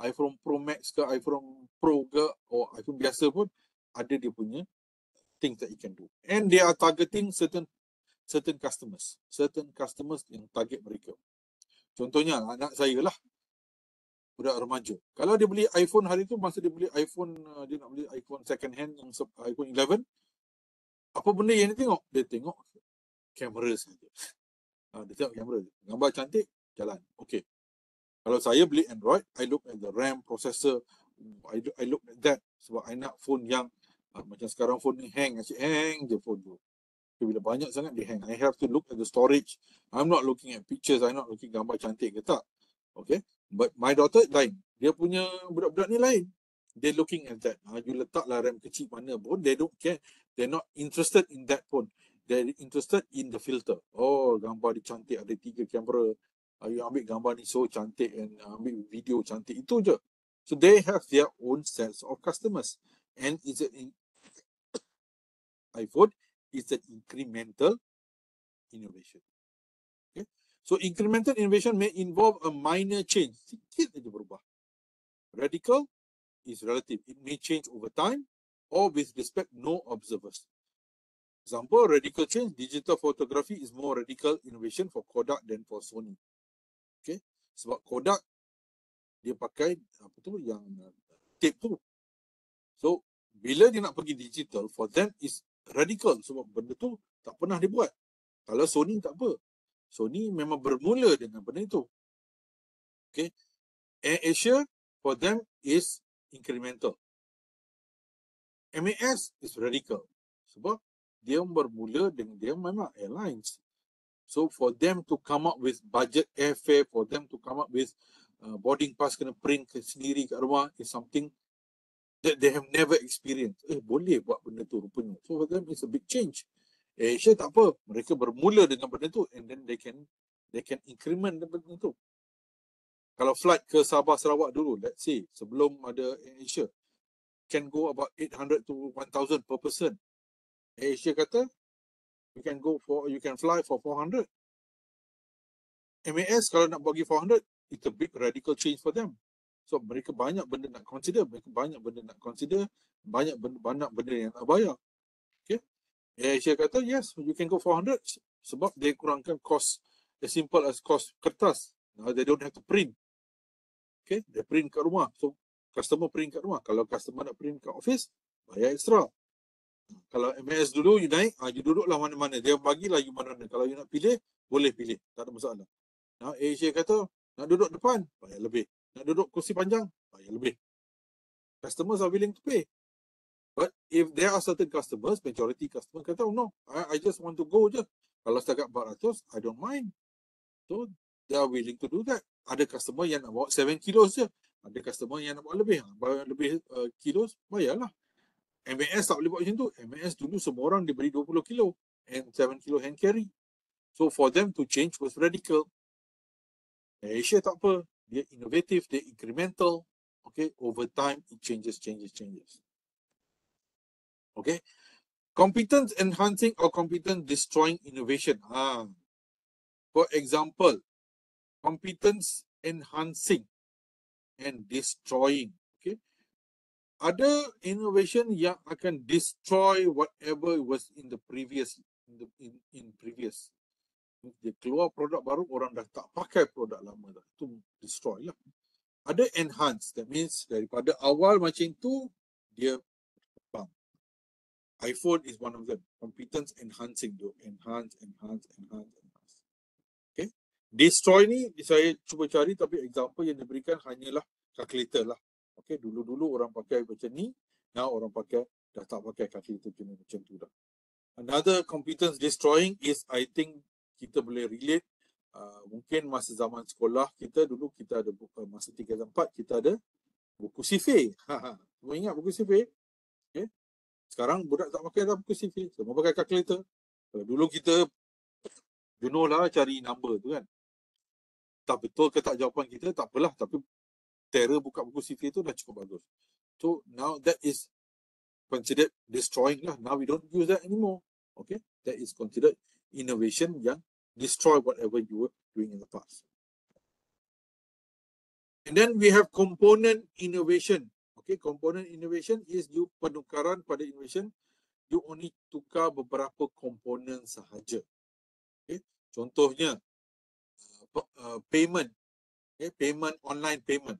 iPhone Pro Max ke iPhone Pro ke or iPhone biasa pun ada dia punya things that you can do. And they are targeting certain customers. Certain customers yang target mereka. Contohnya anak saya lah, budak remaja. Kalau dia beli iPhone hari tu, masa dia beli iPhone, dia nak beli iPhone second hand yang iPhone 11, apa benda yang dia tengok? Dia tengok kamera saja. Dia tengok kamera, gambar cantik, jalan. Okay. Kalau saya beli Android, I look at the RAM, processor, I look at that. Sebab I nak phone yang macam sekarang phone ni hang je phone tu. Okay, bila banyak sangat dia hang. I have to look at the storage. I'm not looking at pictures, I'm not looking gambar cantik ke tak. Okay. But my daughter lain. Dia punya budak-budak ni lain. They're looking at that. You letaklah RAM kecil mana pun, they don't care. They're not interested in that pun. They're interested in the filter. Oh, gambar dia cantik, ada 3 kamera. You ambil gambar ni so cantik and ambil video cantik. Itu je. So they have their own sets of customers. And it's an iPhone is an incremental innovation. Okay. So incremental innovation may involve a minor change. Sikit aja berubah. Radical is relative. It may change over time or with respect no observers. Example, radical change, digital photography is more radical innovation for Kodak than for Sony. Okay, sebab Kodak dia pakai apa tu yang tape tu. So bila dia nak pergi digital, for them is radical sebab benda tu tak pernah dibuat. Kalau Sony tak apa. Sony memang bermula dengan benda itu. Okay, AirAsia for them is incremental. MAS is radical sebab dia bermula dengan dia memang airlines. So for them to come up with budget airfare, for them to come up with boarding pass kena print sendiri kat rumah is something that they have never experienced. Boleh buat benda tu rupanya. So for them it's a big change. Asia tak apa, mereka bermula dengan benda tu and then they can increment benda tu. Kalau flight ke Sabah Sarawak dulu, let's say sebelum ada Asia, can go about 800 to 1,000 per person. Asia kata you can fly for 400. MAS kalau nak bagi 400, it's a big radical change for them. So mereka banyak benda nak consider, banyak benda yang nak bayar. Okay, Asia kata yes, you can go 400 sebab dia kurangkan cost, as simple as cost kertas. Now they don't have to print. Okay, they print kat rumah. So customer print kat rumah. Kalau customer nak print kat office, bayar extra. Kalau MAS dulu you naik, you duduklah mana-mana. Dia bagilah you mana-mana. Kalau you nak pilih, boleh pilih. Tak ada masalah. Now Asia kata, nak duduk depan, bayar lebih. Nak duduk kursi panjang, bayar lebih. Customers are willing to pay. But if there are certain customers, majority customers kata, oh no, I just want to go je. Kalau setakat 400, I don't mind. So they are willing to do that. Ada customer yang nak bawa 7 kilos je. Ada customer yang nak bawa lebih kilos, bayarlah. MAS tak boleh buat macam tu. MAS dulu semua orang diberi 20 kilo and 7 kilo hand carry. So for them to change was radical. Asia tak apa. Dia innovative, dia incremental. Okay, over time it changes. Okay, competence enhancing or competence destroying innovation. For example, competence enhancing and destroying. Okay, ada innovation yang akan destroy whatever was in the previous in previous. Dia keluar produk baru, orang dah tak pakai produk lama dah. Itu destroy lah. Ada enhance, that means daripada awal macam tu dia bang. iPhone is one of them. Competence enhancing tu. Enhance. Okay. Destroy ni saya cuba cari, tapi example yang diberikan hanyalah calculator lah. Okay, dulu orang pakai macam ni, now orang pakai dah tak pakai calculator macam tu dah. Another competence destroying is, I think kita boleh relate, mungkin masa zaman sekolah kita dulu, kita ada masa 3 dan 4 kita ada buku sifir. Semua ingat buku sifir? Okay. Sekarang budak tak pakai dah buku sifir, semua pakai calculator. Kalau dulu kita jenuh lah cari number tu kan. Tak betul ke tak jawapan kita, tak apalah, tapi cara buka buku sifir tu dah cukup bagus. So now that is considered destroying lah. Now we don't use that anymore. Okay, that is considered innovation yang destroy whatever you were doing in the past. And then we have component innovation. Okay, component innovation is you penukaran pada innovation. You only tukar beberapa komponen sahaja. Okay, contohnya payment. Okay, payment, online payment.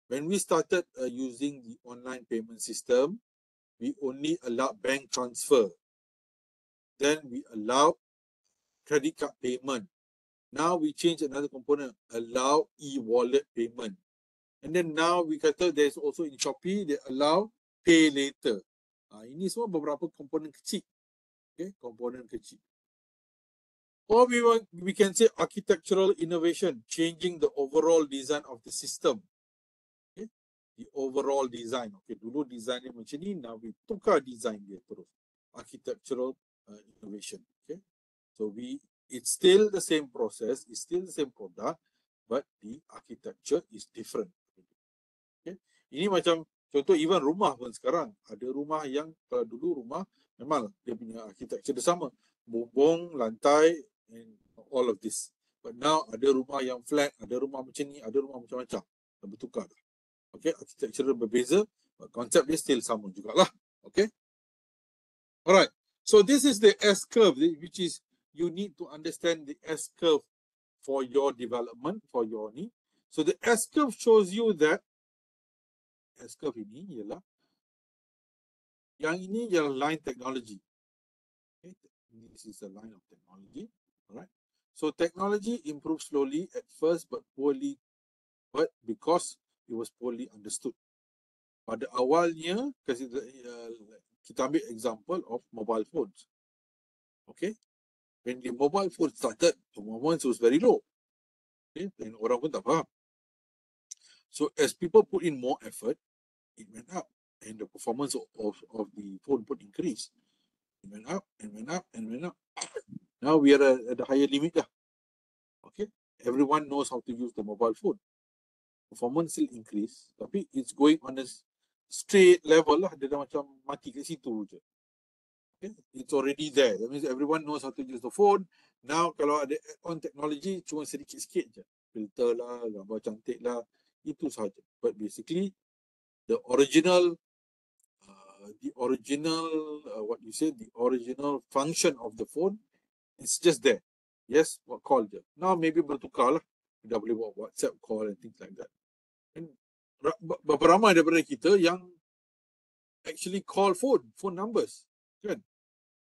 When we started using the online payment system, we only allowed bank transfer. Then we allowed credit card payment. Now we change another component, allow e-wallet payment. And then now we kata there's also in Shopee, they allow pay later. Ini semua beberapa komponen kecil. Okay, komponen kecil. Or we can say architectural innovation, changing the overall design of the system. Okay, the overall design. Okay, dulu design dia macam ni, now we tukar design dia terus. Architectural innovation. Okay, so it's still the same process, it's still the same product, but the architecture is different. Okay, ini macam contoh even rumah pun sekarang. Ada rumah yang kalau dulu rumah memang dia punya architecture dia sama, bubung, lantai, and all of this. But now ada rumah yang flat, ada rumah macam ni, ada rumah macam-macam. Dah bertukar. Okay, architecture berbeza, but konsep dia still sama jugalah. Okay. Alright. So this is the S curve, which is you need to understand the S curve for your development, for your need. So the S curve shows you that S curve ini ialah yang ini ialah line technology. Okay. This is a line of technology. Alright. So technology improves slowly at first but poorly, but because it was poorly understood. Pada awalnya, kita ambil example of mobile phones. Okay. When the mobile phone started, performance was very low. Okay. Dan orang pun tak faham. So as people put in more effort, it went up, and the performance of the phone would increase. It went up and went up and went up. Now we are at the higher limit lah. Okay. Everyone knows how to use the mobile phone. Performance still increase, tapi it's going on a straight level lah. Dia dah macam mati kat situ je. Okay. It's already there. That means everyone knows how to use the phone. Now kalau ada add-on technology, cuma sedikit-sikit je. Filter lah, gambar cantik lah, itu sahaja. But basically, the original what you say, the original function of the phone, it's just there. Yes, what call je. Now maybe bertukar lah. Dah boleh buat WhatsApp call and things like that. And berapa ramai daripada kita yang actually call phone numbers, kan?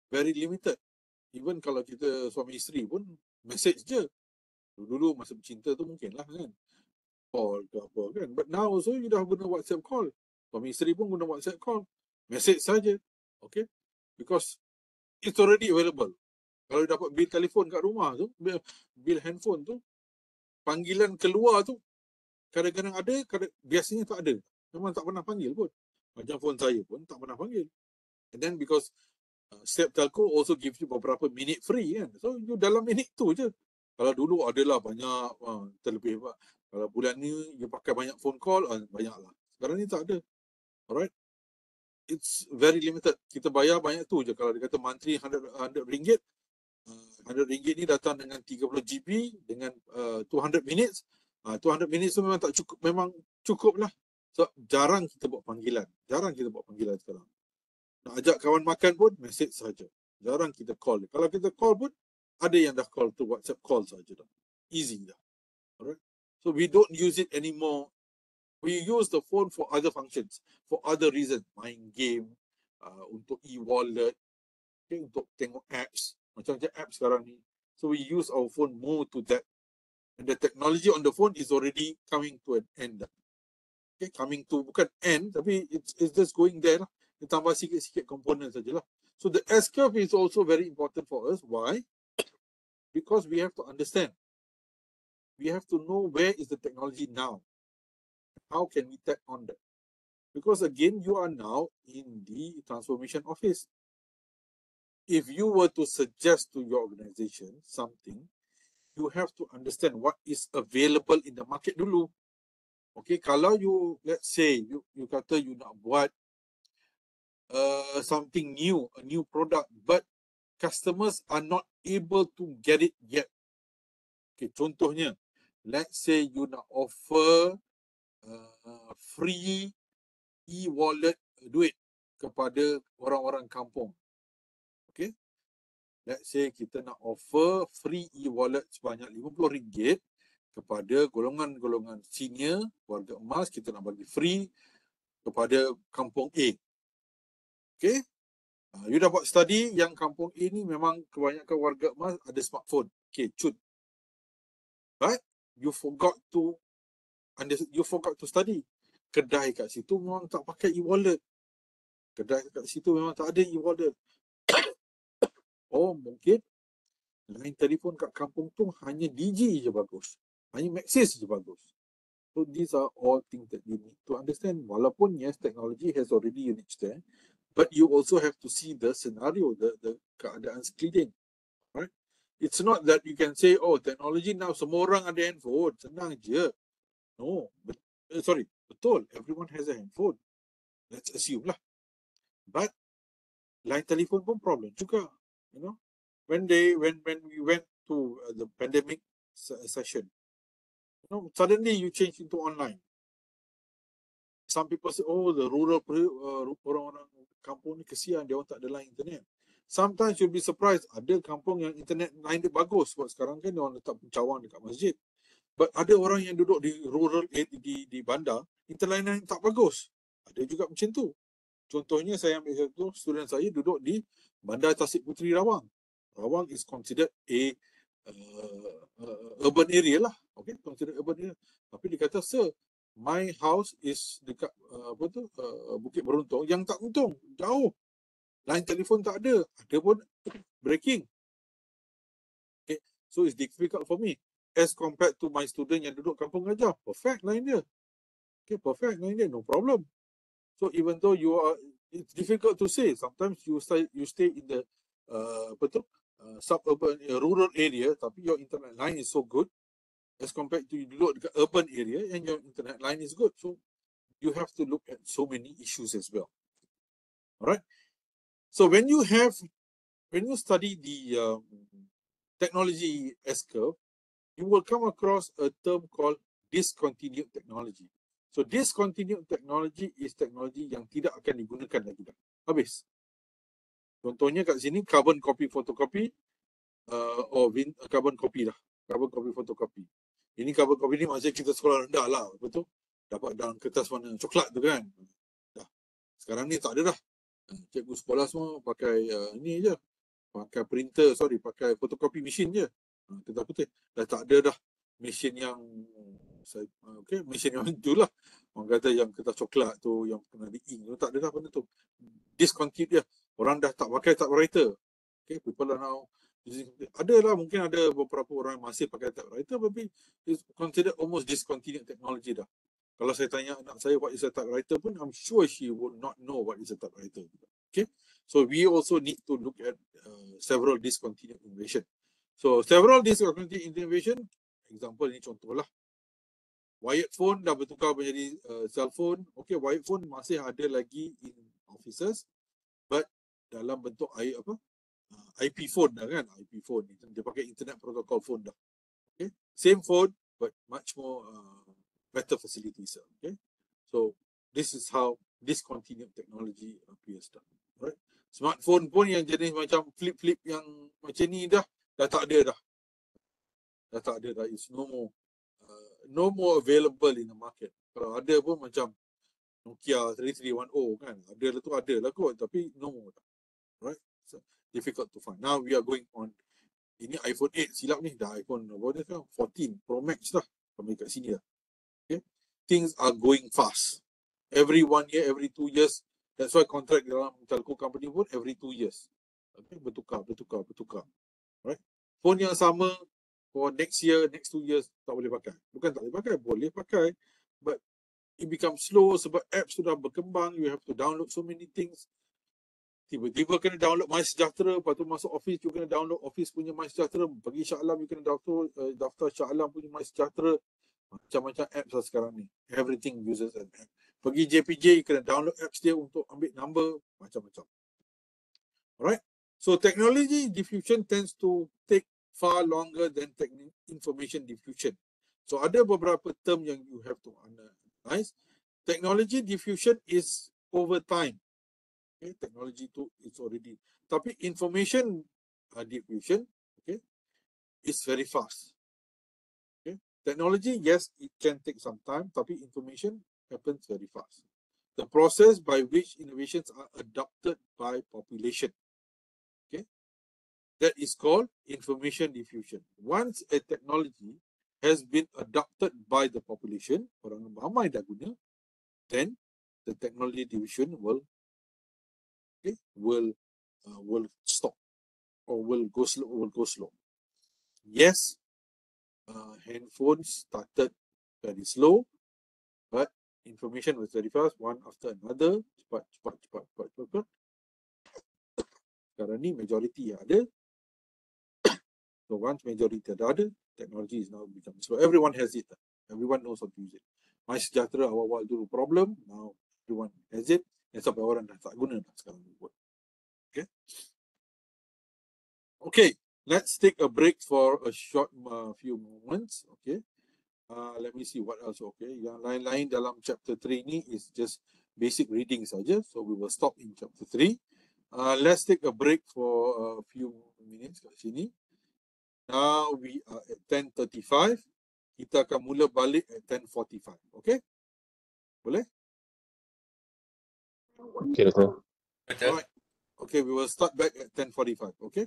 Very limited. Even kalau kita suami isteri pun message je. Dulu masa bercinta tu mungkin lah kan, call ke apa kan. But now also you dah guna WhatsApp call. Suami isteri pun guna WhatsApp call. Message saja. Okay. Because it's already available. Kalau dapat bil telefon kat rumah tu, bil handphone tu, panggilan keluar tu kadang-kadang ada, biasanya tak ada. Memang tak pernah panggil pun. Macam phone saya pun tak pernah panggil. And then because setiap telco also gives you beberapa minit free kan. So you dalam minit tu je. Kalau dulu adalah banyak terlebih. Kalau bulan ni you pakai banyak phone call, banyak lah. Sekarang ni tak ada. Alright. It's very limited. Kita bayar banyak tu je. Kalau dia kata monthly 100 ringgit, 100 ringgit ni datang dengan 30 GB dengan 200 minutes. 200 minutes tu memang tak cukup, memang cukup lah. So jarang kita buat panggilan. Jarang kita buat panggilan sekarang. Nak ajak kawan makan pun message saja. Jarang kita call. Kalau kita call pun ada yang dah call tu WhatsApp call saja dah. Easy dah. Alright. So we don't use it anymore. We use the phone for other functions, for other reasons. Main game, untuk e-wallet, okay, untuk tengok apps. Macam-macam apps sekarang ni. So we use our phone more to that. And the technology on the phone is already coming to an end. Okay, coming to bukan end, tapi it's just going there lah. Ditambah sikit-sikit komponen sajalah. So the S curve is also very important for us. Why? Because we have to understand. We have to know where is the technology now. How can we tap on that? Because again, you are now in the transformation office. If you were to suggest to your organization something, you have to understand what is available in the market dulu. Okay, kalau you, let's say, you kata you nak buat something new, a new product, but customers are not able to get it yet. Okay, contohnya, let's say you nak offer free e-wallet duit kepada orang-orang kampung. Okay, let's say kita nak offer free e-wallet sebanyak RM50 kepada golongan-golongan senior, warga emas, kita nak bagi free kepada kampung A. Okay, you dapat study yang kampung A ni memang kebanyakan warga emas ada smartphone. Okay, cut. But you forgot to study. Kedai kat situ memang tak pakai e-wallet. Kedai kat situ memang tak ada e-wallet. Oh, mungkin line telefon kat kampung tu hanya DG je bagus. Hanya Maxis je bagus. So these are all things that you need to understand. Walaupun yes, technology has already reached there, but you also have to see the scenario, the keadaan sekeliling. Right? It's not that you can say, oh, technology now semua orang ada handphone, senang je. No, betul. Everyone has a handphone. Let's assume lah. But line telephone pun problem juga. You know, when we went to the pandemic session, you know, suddenly you change into online. Some people say, oh, the rural orang-orang kampung ni kesian, dia orang tak ada line internet. sometimes you'll be surprised, ada kampung yang internet line dia bagus. Sebab sekarang kan dia orang letak pencawang dekat masjid. But ada orang yang duduk di rural di bandar, internet line tak bagus. Ada juga macam tu. Contohnya saya ambil satu student saya duduk di Bandar Tasik Puteri Rawang. Rawang is considered a urban area lah. Okay, considered urban area. Tapi dia kata, sir, my house is dekat Bukit Beruntung. Yang tak untung, jauh. Line telefon tak ada. Ada pun breaking. Okay, so it's difficult for me. As compared to my student yang duduk Kampung Gajah, perfect line dia. Okay, perfect line dia, no problem. So even though it's difficult to say. Sometimes you stay in the suburban rural area, tapi your internet line is so good as compared to you duduk dekat urban area and your internet line is good. So you have to look at so many issues as well. Alright. So when you study the technology S-curve, you will come across a term called discontinued technology. So discontinued technology is teknologi yang tidak akan digunakan lagi dah. Habis. Contohnya kat sini carbon copy photocopy carbon copy dah. Carbon copy photocopy. Ini carbon copy ni maksudnya kita sekolah rendah lah, betul? Dapat dalam kertas warna coklat tu kan. Dah. Sekarang ni tak ada dah. Cikgu sekolah semua pakai ni je. Pakai printer, pakai photocopy machine je. Kertas putih. Dah tak ada dah mesin yang mesin yang itulah. Orang kata yang kertas coklat tu, yang kena di ink tu, tak ada dah benda tu. Discontinued dia. Orang dah tak pakai typewriter. Okay, people are now using, adalah mungkin ada beberapa orang masih pakai typewriter, tapi it's considered almost discontinued technology dah. Kalau saya tanya anak saya what is a typewriter pun, I'm sure she would not know what is a typewriter. Okay, so we also need to look at several discontinued innovation. So several discontinued innovation, example ni contoh lah. Wired phone dah bertukar menjadi cell phone. Okay, wired phone masih ada lagi in offices, but dalam bentuk IP phone dah kan. IP phone, dia pakai internet protocol phone dah. Okay, same phone but much more better facilities. Okay, so this is how discontinued technology appears dah. Right? Smartphone pun yang jenis macam flip yang macam ni dah tak ada dah. Dah tak ada dah. It's no more available in the market. Kalau ada pun macam Nokia 3310 kan. Ada lah kot, tapi no more. Right? So, difficult to find. Now we are going on. Ini iPhone 8 silap ni. Dah iPhone 14 Pro Max dah. Sampai kat sini dah. Okay? Things are going fast. Every 1 year, every 2 years. That's why contract dalam telco company pun every 2 years. Okay? Bertukar. Right? Phone yang sama for next year, next 2 years tak boleh pakai. Bukan tak boleh pakai, boleh pakai. But it becomes slow sebab apps sudah berkembang. You have to download so many things. Tiba-tiba kena download MySejahtera. Lepas tu masuk office, you kena download office punya MySejahtera. Pergi Shah Alam, you kena daftar Shah Alam punya MySejahtera. Macam-macam apps lah sekarang ni. Everything uses an app. Pergi JPJ, you kena download apps dia untuk ambil number. Macam-macam. Alright. So technology diffusion tends to take far longer than information diffusion. So ada beberapa term yang you have to analyze. Technology diffusion is over time. Okay, technology tu it's already. Tapi information diffusion, okay, is very fast. Okay, technology, yes, it can take some time, tapi information happens very fast. The process by which innovations are adopted by population. Okay. That is called information diffusion. Once a technology has been adopted by the population, orang ramai dah guna, then the technology diffusion will stop or will go slow. Yes, handphones started very slow, but information was very fast, one after another, cepat. Sekarang ni majority yang ada. So once majority ada, technology is now becoming slow. Everyone has it. Everyone knows how to use it. MySejahtera awal-awal dulu problem, now everyone has it. Dan sampai orang dah tak guna dah sekarang. Okay. Okay, let's take a break for a short few moments. Okay. Let me see what else. Okay, yang lain-lain dalam chapter 3 ni is just basic reading saja. So we will stop in chapter 3. Let's take a break for a few minutes kat sini. Now we are at 10:35. Kita akan mula balik at 10:45. Okay? Boleh? Okay, Doktor. Betul. Alright. Okay, we will start back at 10:45. Okay?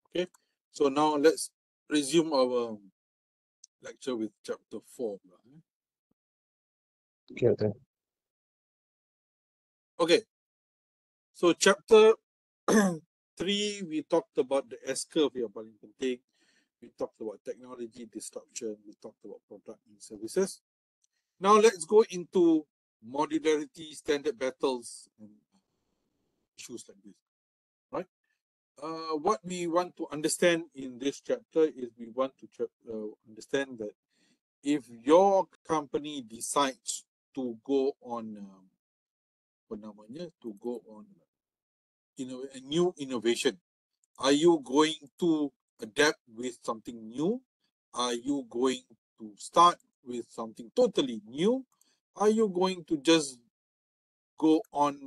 Okay. So now let's resume our lecture with chapter 4. Okay, Doktor. Okay. So chapter 3, we talked about the S-curve yang paling penting. We talked about technology disruption. We talked about product and services. Now let's go into modularity, standard battles, and issues like this. Right? What we want to understand in this chapter is we want to understand that if your company decides to go on a new innovation, are you going to adapt with something new? Are you going to start with something totally new? Are you going to just go on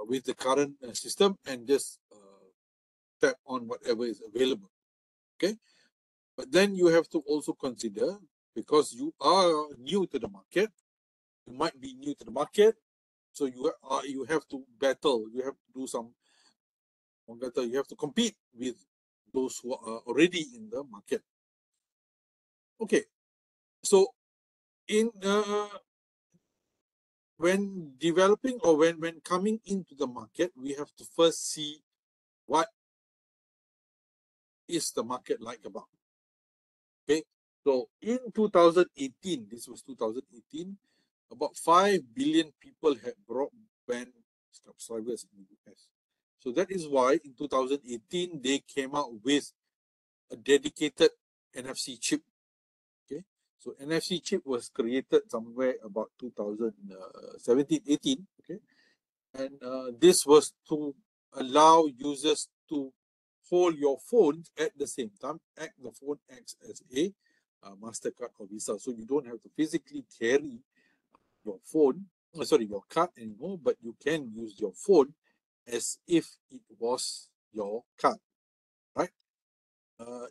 with the current system and just tap on whatever is available? Okay, but then you have to also consider, because you are new to the market, you might be new to the market, so you have to battle, you have to do some better, you have to compete with those who are already in the market. Okay, so in when developing or when coming into the market, we have to first see what is the market like about. Okay, so in 2018, this was 2018, about 5 billion people had broadband subscribers in the US. So that is why in 2018 they came out with a dedicated NFC chip. Okay, so NFC chip was created somewhere about 2017-18. Okay, and this was to allow users to hold your phone at the same time. The phone acts as a MasterCard or Visa, so you don't have to physically carry your phone, your card anymore, but you can use your phone as if it was your card, right?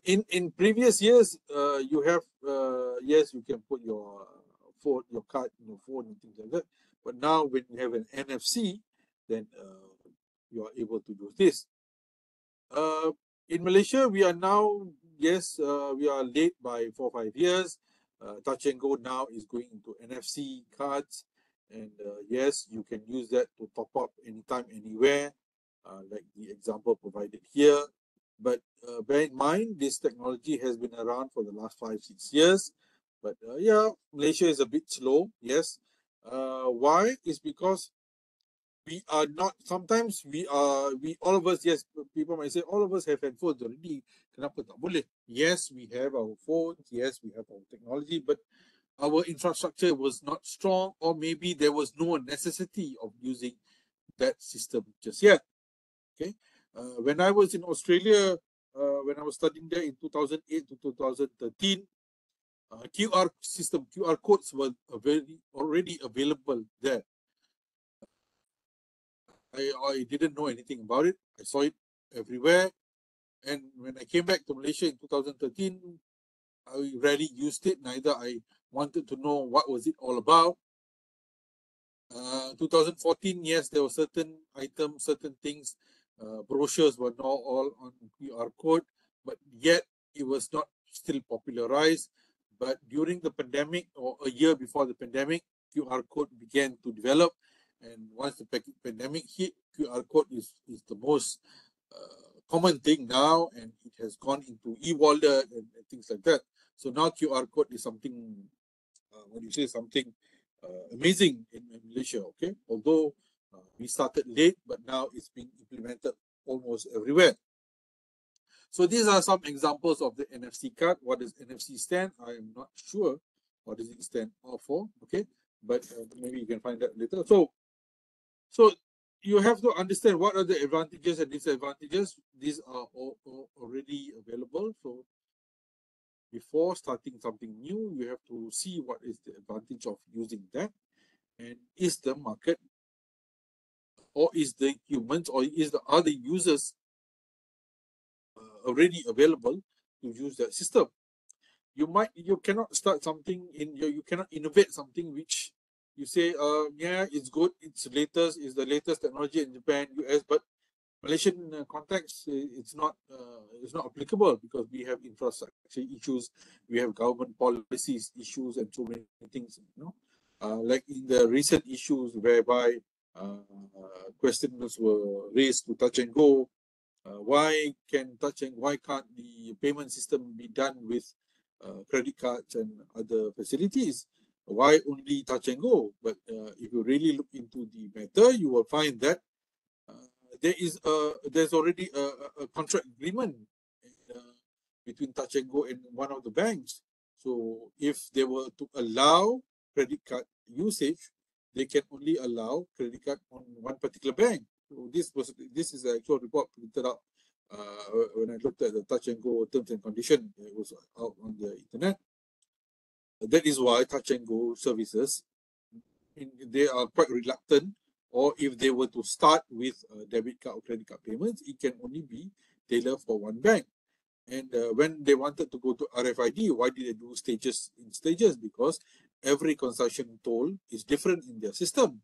In previous years, you have yes, you can put your phone, your card in your phone and things like that. But now, when you have an NFC, then you are able to do this. In Malaysia, we are now, yes, we are late by 4 or 5 years. Touch and Go now is going into NFC cards, and yes, you can use that to top up anytime, anywhere, like the example provided here. But bear in mind, this technology has been around for the last 5-6 years. But yeah, Malaysia is a bit slow. Yes. Why? Is because we are not. Sometimes all of us. Yes, people might say all of us have handphones already. Kenapa tak boleh? Yes, we have our phones. Yes, we have our technology, but our infrastructure was not strong, or maybe there was no necessity of using that system just yet. Okay, when I was in Australia, when I was studying there in 2008 to 2013, QR system, QR codes were already available there. I didn't know anything about it. I saw it everywhere, and when I came back to Malaysia in 2013, I rarely used it. Neither I wanted to know what was it all about. 2014, yes, there were certain items, certain things, brochures were not all on QR code, but yet it was not still popularized. But during the pandemic, or a year before the pandemic, QR code began to develop. And once the pandemic hit, QR code is the most common thing now, and it has gone into e-wallet and things like that. So now QR code is something, something amazing in Malaysia. Okay, although we started late, but now it's being implemented almost everywhere. So these are some examples of the NFC card. What does NFC stand? I am not sure what does it stand for. Okay, but maybe you can find that later. So you have to understand what are the advantages and disadvantages. These are all already available. So before starting something new, you have to see what is the advantage of using that, and is the market or is the humans, or is the other users already available to use that system? You cannot start something you cannot innovate something which you say, yeah, it's good, it's the latest technology in Japan, US, but Malaysian context, it's not applicable because we have infrastructure issues, we have government policies issues, and so many things. Like in the recent issues whereby questions were raised to touch and go. Why can't the payment system be done with credit cards and other facilities? Why only touch and go? But if you really look into the matter, you will find that there's already a contract agreement between touch and go and one of the banks. So if they were to allow credit card usage, they can only allow credit card on one particular bank. So this is the actual report printed out when I looked at the touch and go terms and conditions. It was out on the internet. That is why touch and go services, they are quite reluctant, or if they were to start with debit card or credit card payments, it can only be tailored for one bank. And when they wanted to go to RFID, why did they do stages? Because every concession toll is different in their system.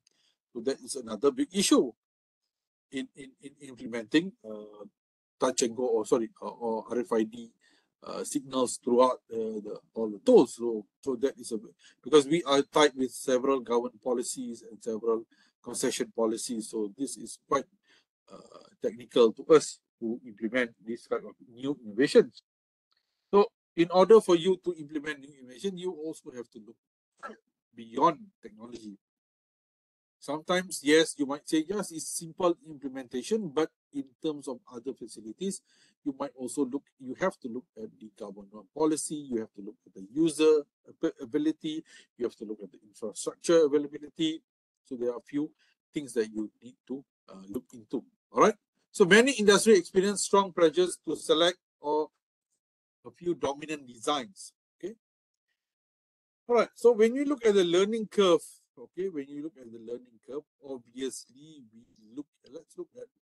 So that is another big issue in implementing touch and go, or RFID signals throughout all the tolls. So that is because we are tied with several government policies and several concession policies. So this is quite technical to us to implement this kind of new innovations. So in order for you to implement new innovation, you also have to look beyond technology. Sometimes, yes, you might say, yes, it's simple implementation, but in terms of other facilities, you might also you have to look at the government policy, you have to look at the user ability, you have to look at the infrastructure availability. So there are a few things that you need to look into. All right. So many industry experience strong pressures to select or a few dominant designs. Okay. All right. So when you look at the learning curve, obviously let's look at the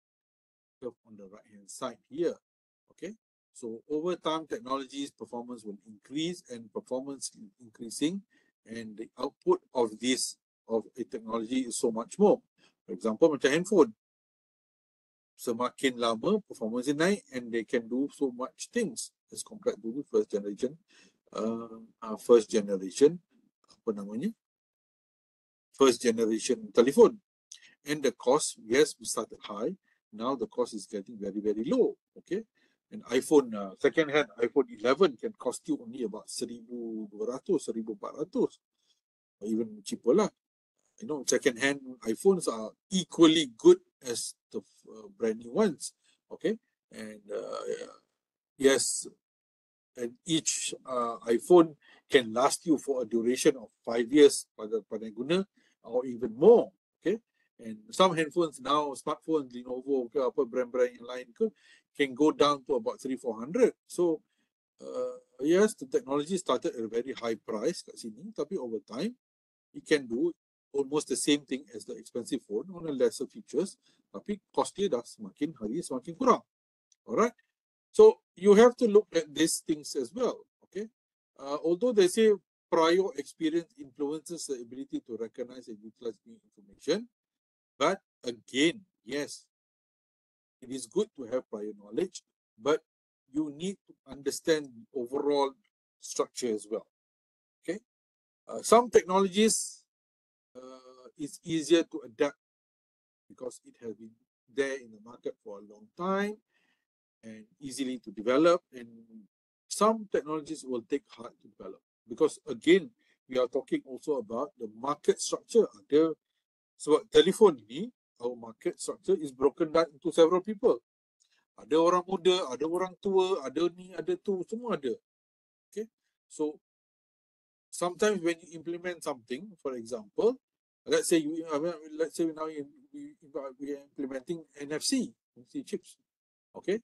curve on the right hand side here. Okay. So over time, technology's performance will increase, and performance increasing, and the output of a technology is so much more. For example, macam handphone. Semakin lama, performance naik, and they can do so much things as compared to the first generation telephone. And the cost, yes, we started high. Now the cost is getting very, very low. Okay. And second-hand iPhone 11 can cost you only about 1,200, 1,400, or even cheaper lah. Second-hand iPhones are equally good as the brand new ones. Okay. And yes, and each iPhone can last you for a duration of 5 years pada guna, or even more. Okay. And some handphones now, smartphones, Lenovo ke apa brand-brand yang lain ke, can go down to about 300-400. So yes, the technology started at a very high price kat sini, tapi over time it can do almost the same thing as the expensive phone on a lesser features, tapi cost dia dah semakin hari semakin kurang. Alright. So you have to look at these things as well. Okay. Although they say prior experience influences the ability to recognize and utilize new information, but again, yes, it is good to have prior knowledge, but you need to understand the overall structure as well. Okay. Some technologies it's easier to adapt because it has been there in the market for a long time and easily to develop, and some technologies will take hard to develop because again we are talking also about the market structure. Sebab telefon ni, our market structure is broken down into several people. Ada orang muda, ada orang tua, ada ni, ada tu, semua ada. Okay, so sometimes when you implement something, for example, let's say now we are implementing NFC chips. Okay,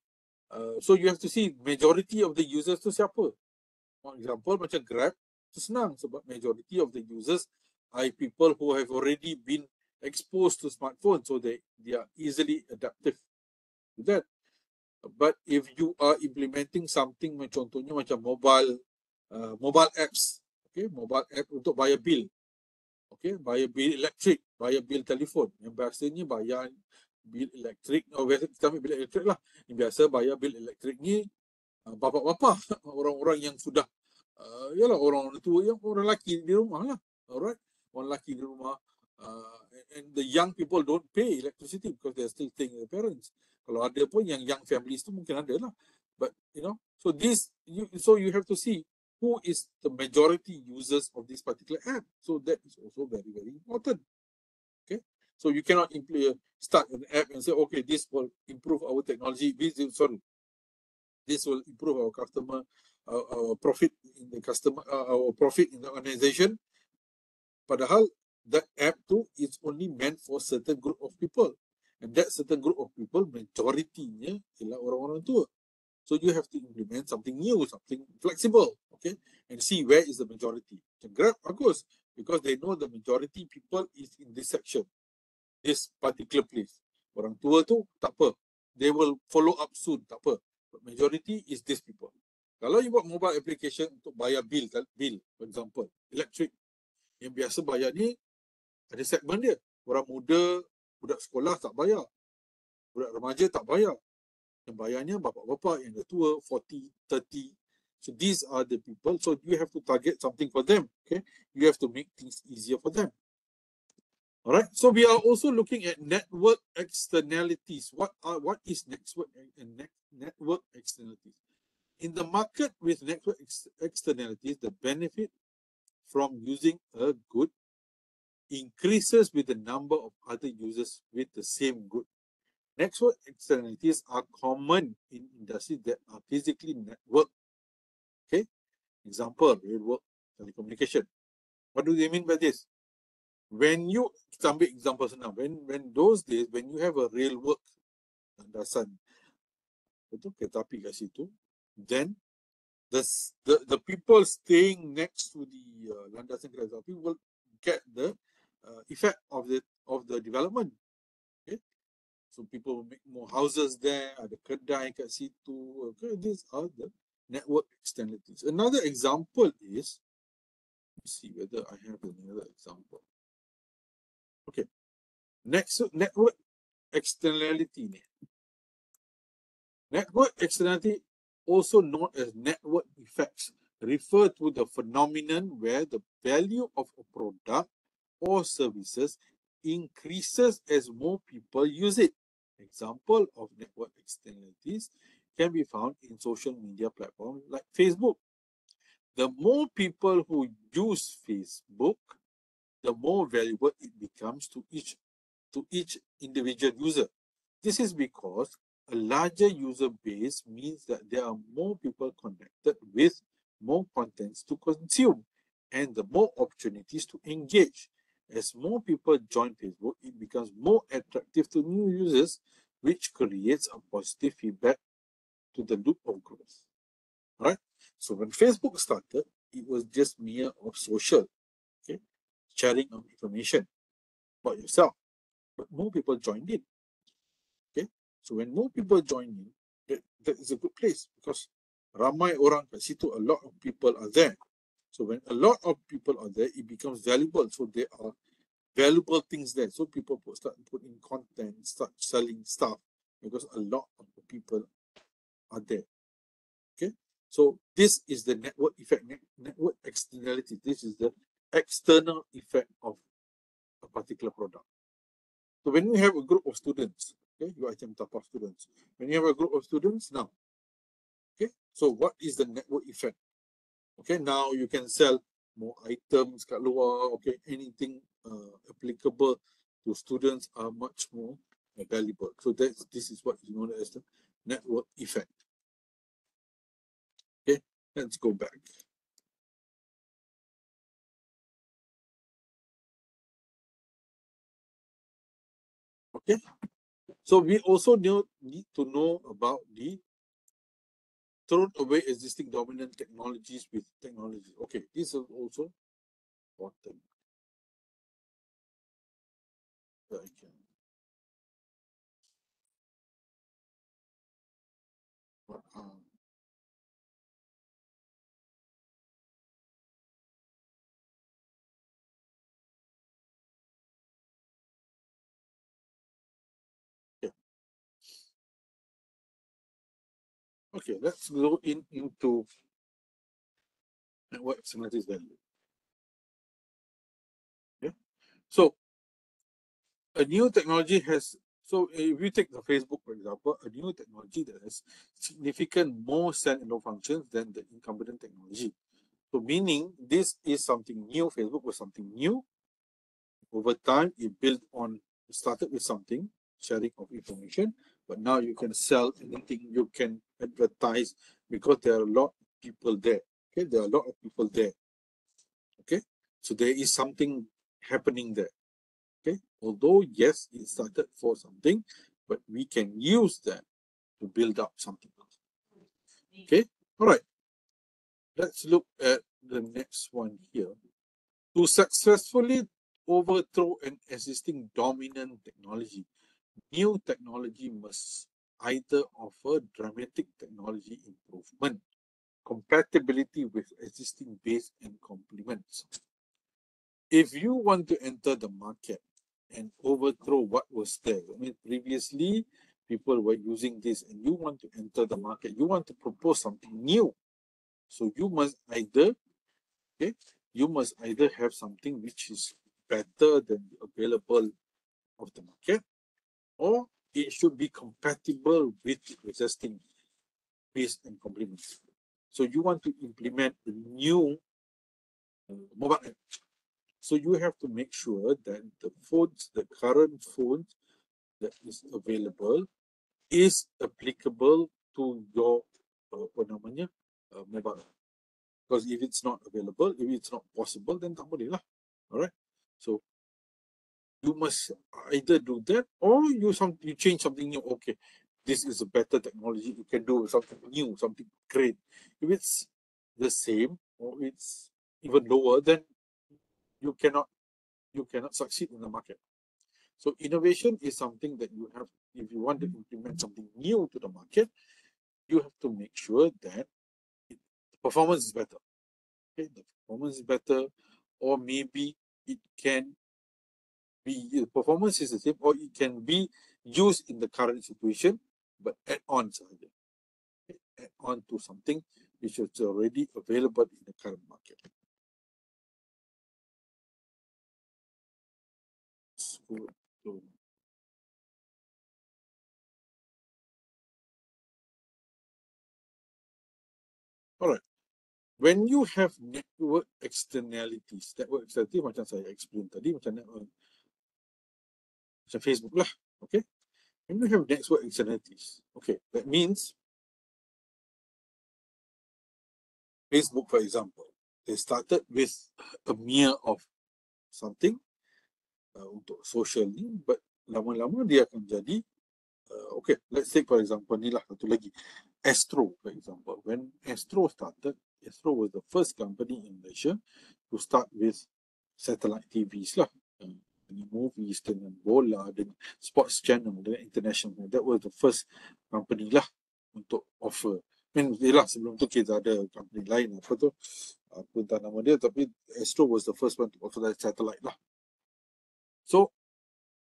so you have to see majority of the users tu siapa. For example, macam Grab, tu senang sebab majority of the users are people who have already been exposed to smartphones, so they are easily adaptive to that. But if you are implementing something contohnya macam mobile apps, okay, mobile app untuk bayar bil, okay, bayar bil elektrik, bayar bil telefon, yang biasanya bayar bil elektrik, biasa kita ambil bil elektrik lah, yang biasa bayar bil elektrik ni bapa-bapa, orang-orang yang sudah yalah orang tua, yang orang lelaki di rumah lah, alright, orang lelaki di rumah, and the young people don't pay electricity because they're still staying with their parents. Kalau ada pun yang young families tu mungkin ada lah, but you know, so you have to see who is the majority users of this particular app. So that is also very, very important. Okay, so you cannot start an app and say, okay, this will improve our technology. This will improve our customer, our profit in the customer, our profit in the organization. Padahal that app too is only meant for certain group of people, and that certain group of people majority-nya ialah orang-orang tua. So you have to implement something new, something flexible, okay, and see where is the majority. Grab bagus because they know the majority people is in this section, this particular place. Orang tua tu tak apa, they will follow up soon, tak apa. But majority is these people. Kalau you buat mobile application untuk bayar bil, for example, electric, yang biasa bayar ni ada segmen dia. Orang muda, budak sekolah tak bayar, budak remaja tak bayar. Yang bayarnya bapak-bapak yang dah tua, 40, 30. So these are the people. So you have to target something for them. Okay, you have to make things easier for them. All right. So we are also looking at network externalities. What is network externalities? In the market with network externalities, the benefit from using a good increases with the number of other users with the same good. Network externalities are common in industries that are physically networked. Okay, example, railwork, telecommunication. What do they mean by this? When you, kita ambil example senang, when those days, when you have a railwork landasan, betul, kereta api kat situ, then the people staying next to the landasan kereta api will get the effect of the development. Okay, so people will make more houses there, ada kedai kat situ. Okay, these are the network externalities. Another example is, let's see whether I have another example. Okay, next network externality. Network externality, also known as network effects, refer to the phenomenon where the value of a product or services increases as more people use it. Example of network externalities can be found in social media platforms like Facebook. The more people who use Facebook, the more valuable it becomes to each individual user. This is because a larger user base means that there are more people connected with more contents to consume and the more opportunities to engage. As more people join Facebook, it becomes more attractive to new users, which creates a positive feedback to the loop of growth. All right. So when Facebook started, it was just mere of social, okay, sharing of information about yourself. But more people joined in. Okay. So when more people join in, that is a good place because ramai orang kat situ, a lot of people are there. So when a lot of people are there, it becomes valuable. So there are valuable things there. So people start putting content, start selling stuff because a lot of the people are there. Okay. So this is the network effect, network externality. This is the external effect of a particular product. So when you have a group of students, okay, you item type of students. When you have a group of students now, okay, so what is the network effect? Okay, now you can sell more items kat luar, okay, anything applicable to students are much more valuable. So this is what is known as the network effect. Okay, let's go back. Okay, so we also need to know about the thrown away existing dominant technologies with technology. Okay, this is also important. Okay, let's go into network externalities value. Yeah. So a new technology has, so if you take the Facebook, for example, a new technology that has significant more standalone functions than the incumbent technology. So meaning this is something new. Facebook was something new. Over time, it built on, it started with something, sharing of information, but now you can sell anything, you can advertise, because there are a lot of people there. Okay, there are a lot of people there. Okay, so there is something happening there. Okay, although yes, it started for something, but we can use that to build up something else. Okay, all right. Let's look at the next one here. To successfully overthrow an existing dominant technology, new technology must either offer dramatic technology improvement, compatibility with existing base, and complements. If you want to enter the market and overthrow what was there, I mean, previously people were using this, and you want to enter the market, you want to propose something new. So you must either, okay, you must either have something which is better than the available of the market, or it should be compatible with existing base and complements. So you want to implement a new mobile app. So you have to make sure that the phones, the current phones that is available, is applicable to your mobile. Because if it's not available, if it's not possible, then tak boleh lah. Alright. So you must either do that, or you change something new. Okay, this is a better technology. You can do something new, something great. If it's the same or it's even lower, then you cannot succeed in the market. So innovation is something that you have. If you want to implement something new to the market, you have to make sure that the performance is better. Okay, the performance is better, or maybe it can be, the performance is the same, or it can be used in the current situation, but add-ons, okay, add on to something which is already available in the current market. All right. When you have network externalities macam saya explain tadi, macam Facebook lah, okay? When you have network externalities, okay, that means Facebook, for example, they started with a mere of something untuk social ni, but lama-lama dia akan jadi, okay, let's take for example ni lah satu lagi, Astro, for example. When Astro started, Astro was the first company in Malaysia to start with satellite TVs lah. Dengan movies, dengan bola, dengan sports channel, dengan international. That was the first company lah untuk offer. I mean, yelah, sebelum tu kita ada company lain, apa tu, apa entah nama dia, tapi Astro was the first one to offer that satellite lah. So,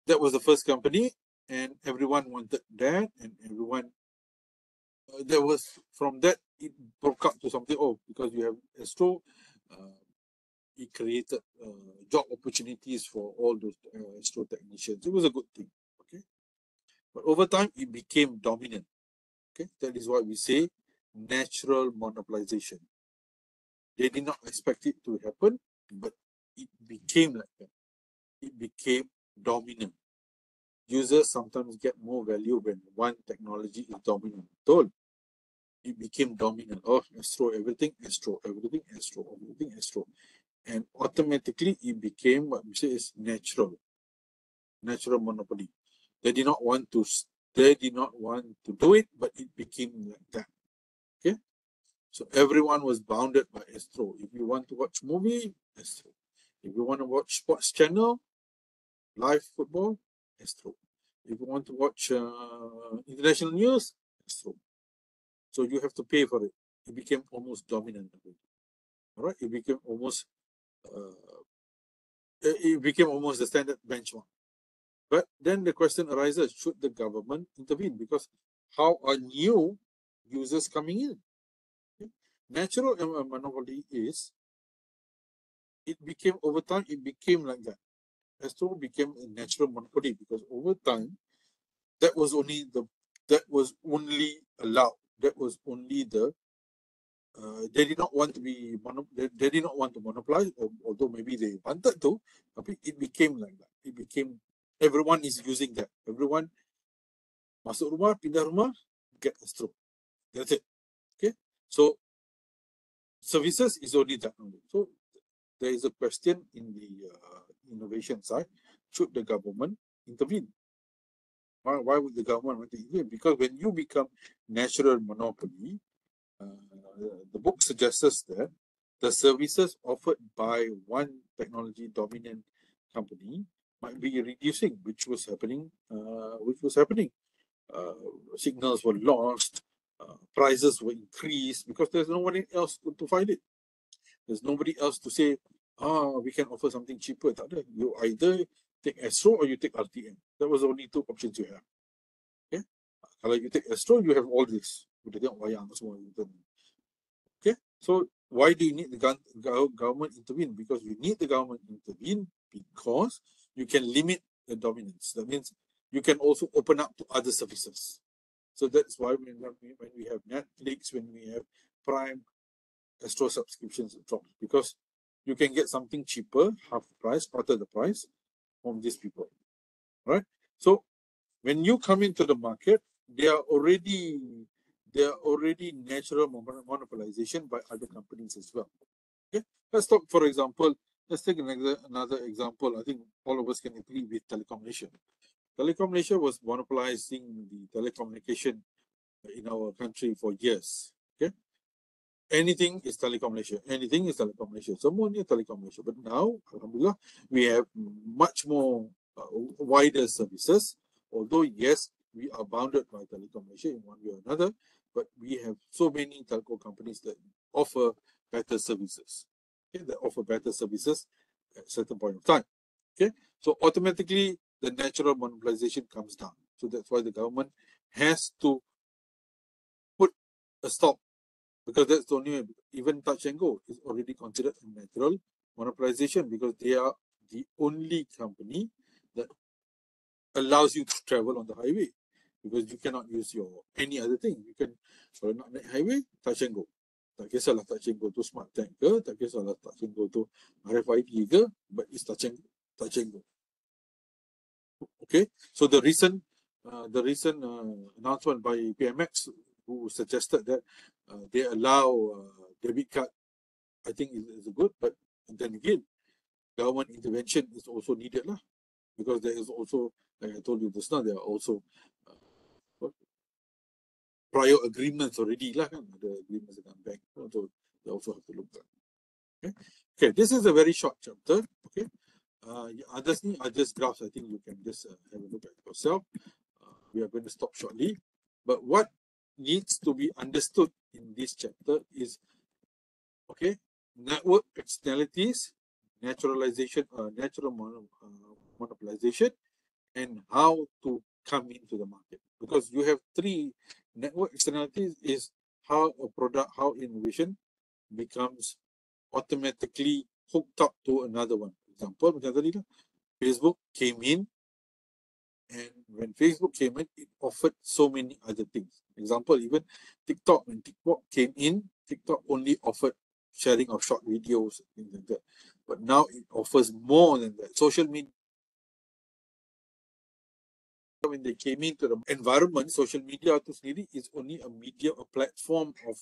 that was the first company, and everyone wanted that, and everyone, there was, from that, it broke up to something, oh, because you have Astro, it created job opportunities for all those Astro technicians. It was a good thing, okay? But over time, it became dominant, okay? That is why we say natural monopolization. They did not expect it to happen, but it became like that. It became dominant. Users sometimes get more value when one technology is dominant. It became dominant. Oh, Astro everything, Astro everything, Astro everything, Astro. And automatically it became what we say is natural monopoly. They did not want to do it, but it became like that. Okay, so everyone was bounded by Astro. If you want to watch movie, Astro. If you want to watch sports channel, live football, Astro. If you want to watch international news, Astro. So you have to pay for it. It became almost dominant. All right, it became almost the standard benchmark. But then the question arises, should the government intervene? Because how a new users coming in. Okay? Natural monopoly is, it became over time, it became like that. Astro became a natural monopoly because over time, that was only allowed. That was only the they did not want to be they did not want to monopolize, although maybe they wanted to, but it became like that. It became everyone is using that. Everyone masuk rumah, pindah rumah, get a stroke. That's it. Okay. So services is only that only. So there is a question in the innovation side: should the government intervene? Why would the government want to intervene? Because when you become natural monopoly, the book suggests that the services offered by one technology dominant company might be reducing, which was happening. Signals were lost, prices were increased because there's nobody else to find it. There's nobody else to say, we can offer something cheaper. Tak ada. You either take Astro or you take RTM. That was the only two options you have. Okay? Kalau you take Astro, you have all this. Kita tengok wayang semua. Okay? So why do you need the government intervene? Because you need the government intervene because you can limit the dominance. That means you can also open up to other services. So that's why when we have Netflix, when we have Prime, Astro subscriptions drop, because you can get something cheaper, half price, quarter the price from these people, right? So when you come into the market, they are already natural monopolization by other companies as well. Okay, let's talk. For example, let's take another example. I think all of us can agree with Telecom Malaysia. Telecom Malaysia was monopolizing the telecommunication in our country for years. Okay, anything is Telecom Malaysia. Anything is Telecom Malaysia. Semuanya Telecom Malaysia. But now, alhamdulillah, we have much more wider services. Although yes, we are bounded by Telecom Malaysia in one way or another, but we have so many telco companies that offer better services. Okay, that offer better services at a certain point of time. Okay, so automatically the natural monopolization comes down. So that's why the government has to put a stop, because that's the only way. Even Touch and Go is already considered a natural monopolization because they are the only company that allows you to travel on the highway, because you cannot use your any other thing. You can, kalau nak naik highway, Touch and Go. Tak kisahlah Touch and Go tu Smart Tag ke, tak kisahlah Touch and Go tu RFID ke, but it's Touch and Go. Okay, so the recent announcement by PMX, who suggested that they allow debit card, I think is good, but then again, government intervention is also needed lah, because there is also, like I told you just now, there are also prior agreements already lah, kan? The agreements dengan bank, so they also have to look at. Okay, this is a very short chapter. Okay, others graphs, I think you can just have a look at yourself. We are going to stop shortly, but what needs to be understood in this chapter is, okay, network externalities, naturalization, natural monopolization, and how to come into the market. Because you have three network externalities: is how a product, how innovation becomes automatically hooked up to another one. Example, macam tadi lah, Facebook came in, and when Facebook came in, it offered so many other things. Example, even TikTok, when TikTok came in, TikTok only offered sharing of short videos, things like that. But now it offers more than that. Social media, when they came into the environment, social media tu sendiri is only a medium, a platform of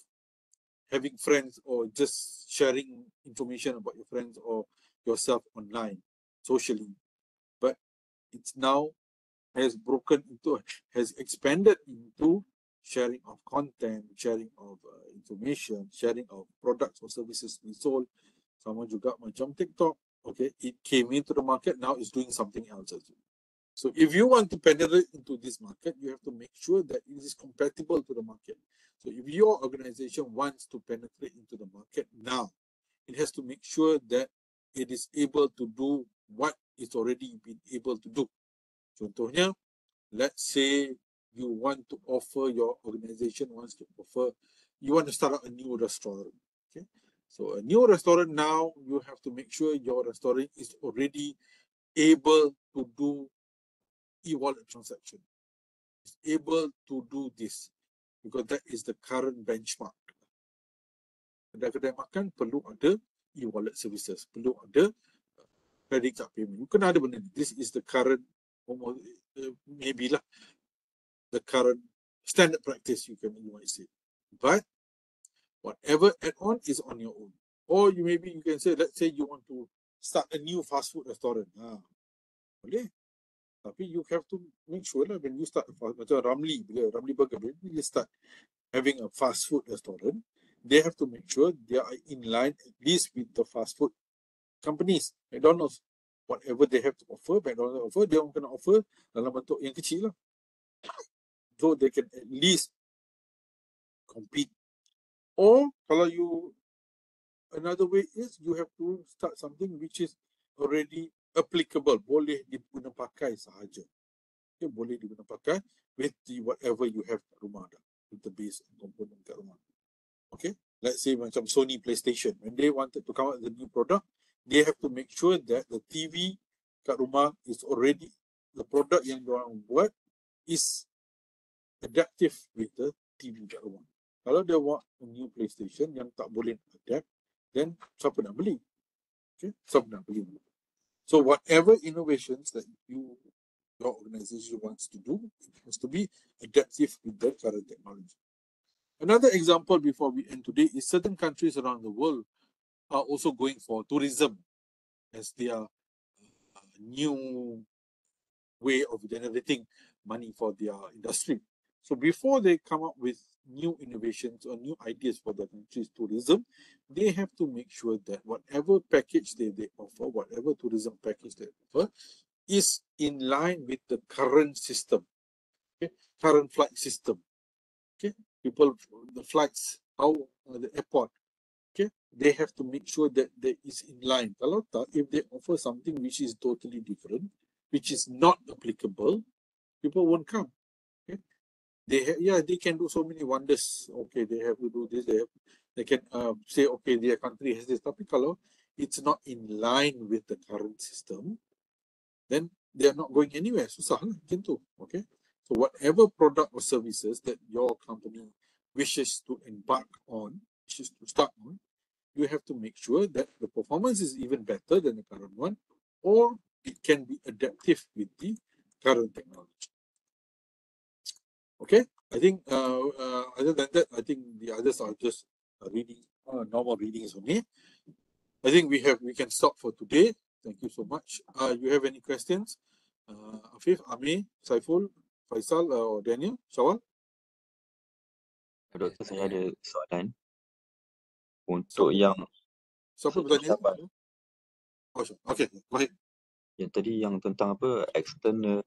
having friends or just sharing information about your friends or yourself online, socially. But it's now has expanded into sharing of content, sharing of information, sharing of products or services we sold. Sama juga macam TikTok. Okay, it came into the market, now it's doing something else as well. So if you want to penetrate into this market, you have to make sure that it is compatible to the market. So if your organization wants to penetrate into the market now, it has to make sure that it is able to do what it's already been able to do. Contohnya, let's say you want to offer, your organization wants to offer, you want to start up a new restaurant. Okay, so a new restaurant now, you have to make sure your restaurant is already able to do e-wallet transaction, is able to do this, because that is the current benchmark. Kedai-kedai makan perlu ada e-wallet services, perlu ada credit card payment. You kena ada benda ni. This is the current, maybe lah, the current standard practice, you might say. But whatever add-on is on your own. Or you can say, let's say you want to start a new fast food restaurant. Boleh. Tapi you have to make sure lah, when you start, macam Ramli, bila Ramli Burger, when you start having a fast food restaurant, they have to make sure they are in line at least with the fast food companies. McDonald's, whatever they have to offer, McDonald's offer, dia orang kena offer dalam bentuk yang kecil lah. So they can at least compete. Or kalau you, another way is you have to start something which is already applicable, boleh diguna pakai sahaja. Okay, boleh diguna pakai with the whatever you have kat rumah dah, with the base and component kat rumah. Okay, let's say macam Sony PlayStation, when they wanted to come out with a new product, they have to make sure that the TV kat rumah is already, the product yang diorang buat is adaptive with the TV kat rumah. Kalau dia buat a new PlayStation yang tak boleh adapt, then siapa nak beli? Okay, siapa nak beli? So whatever innovations that your organization wants to do, it has to be adaptive with the current technology. Another example before we end today is certain countries around the world are also going for tourism as their new way of generating money for their industry. So before they come up with new innovations or new ideas for the country's tourism, they have to make sure that whatever package they offer, whatever tourism package they offer, is in line with the current system, okay? Current flight system. Okay, people, the flights, how the airport, okay, they have to make sure that they is in line. Kalau tak, if they offer something which is totally different, which is not applicable, people won't come. Okay, they can do so many wonders. Okay, they have to do this. They can say, okay, their country has this. Tapi kalau it's not in line with the current system, then they are not going anywhere. Susah lah, macam tu. Okay. So whatever product or services that your company wishes to embark on, wishes to start on, you have to make sure that the performance is even better than the current one, or it can be adaptive with the current technology. Okay, I think other than that, I think the others are just reading, normal readings only. I think we can stop for today. Thank you so much. You have any questions? Afif, Amir, Saiful, Faisal, or Daniel, Syawal? Doktor, saya ada soalan. Untuk yang siapa bertanya? Oh, okay, go ahead. Yang tadi yang tentang apa, external,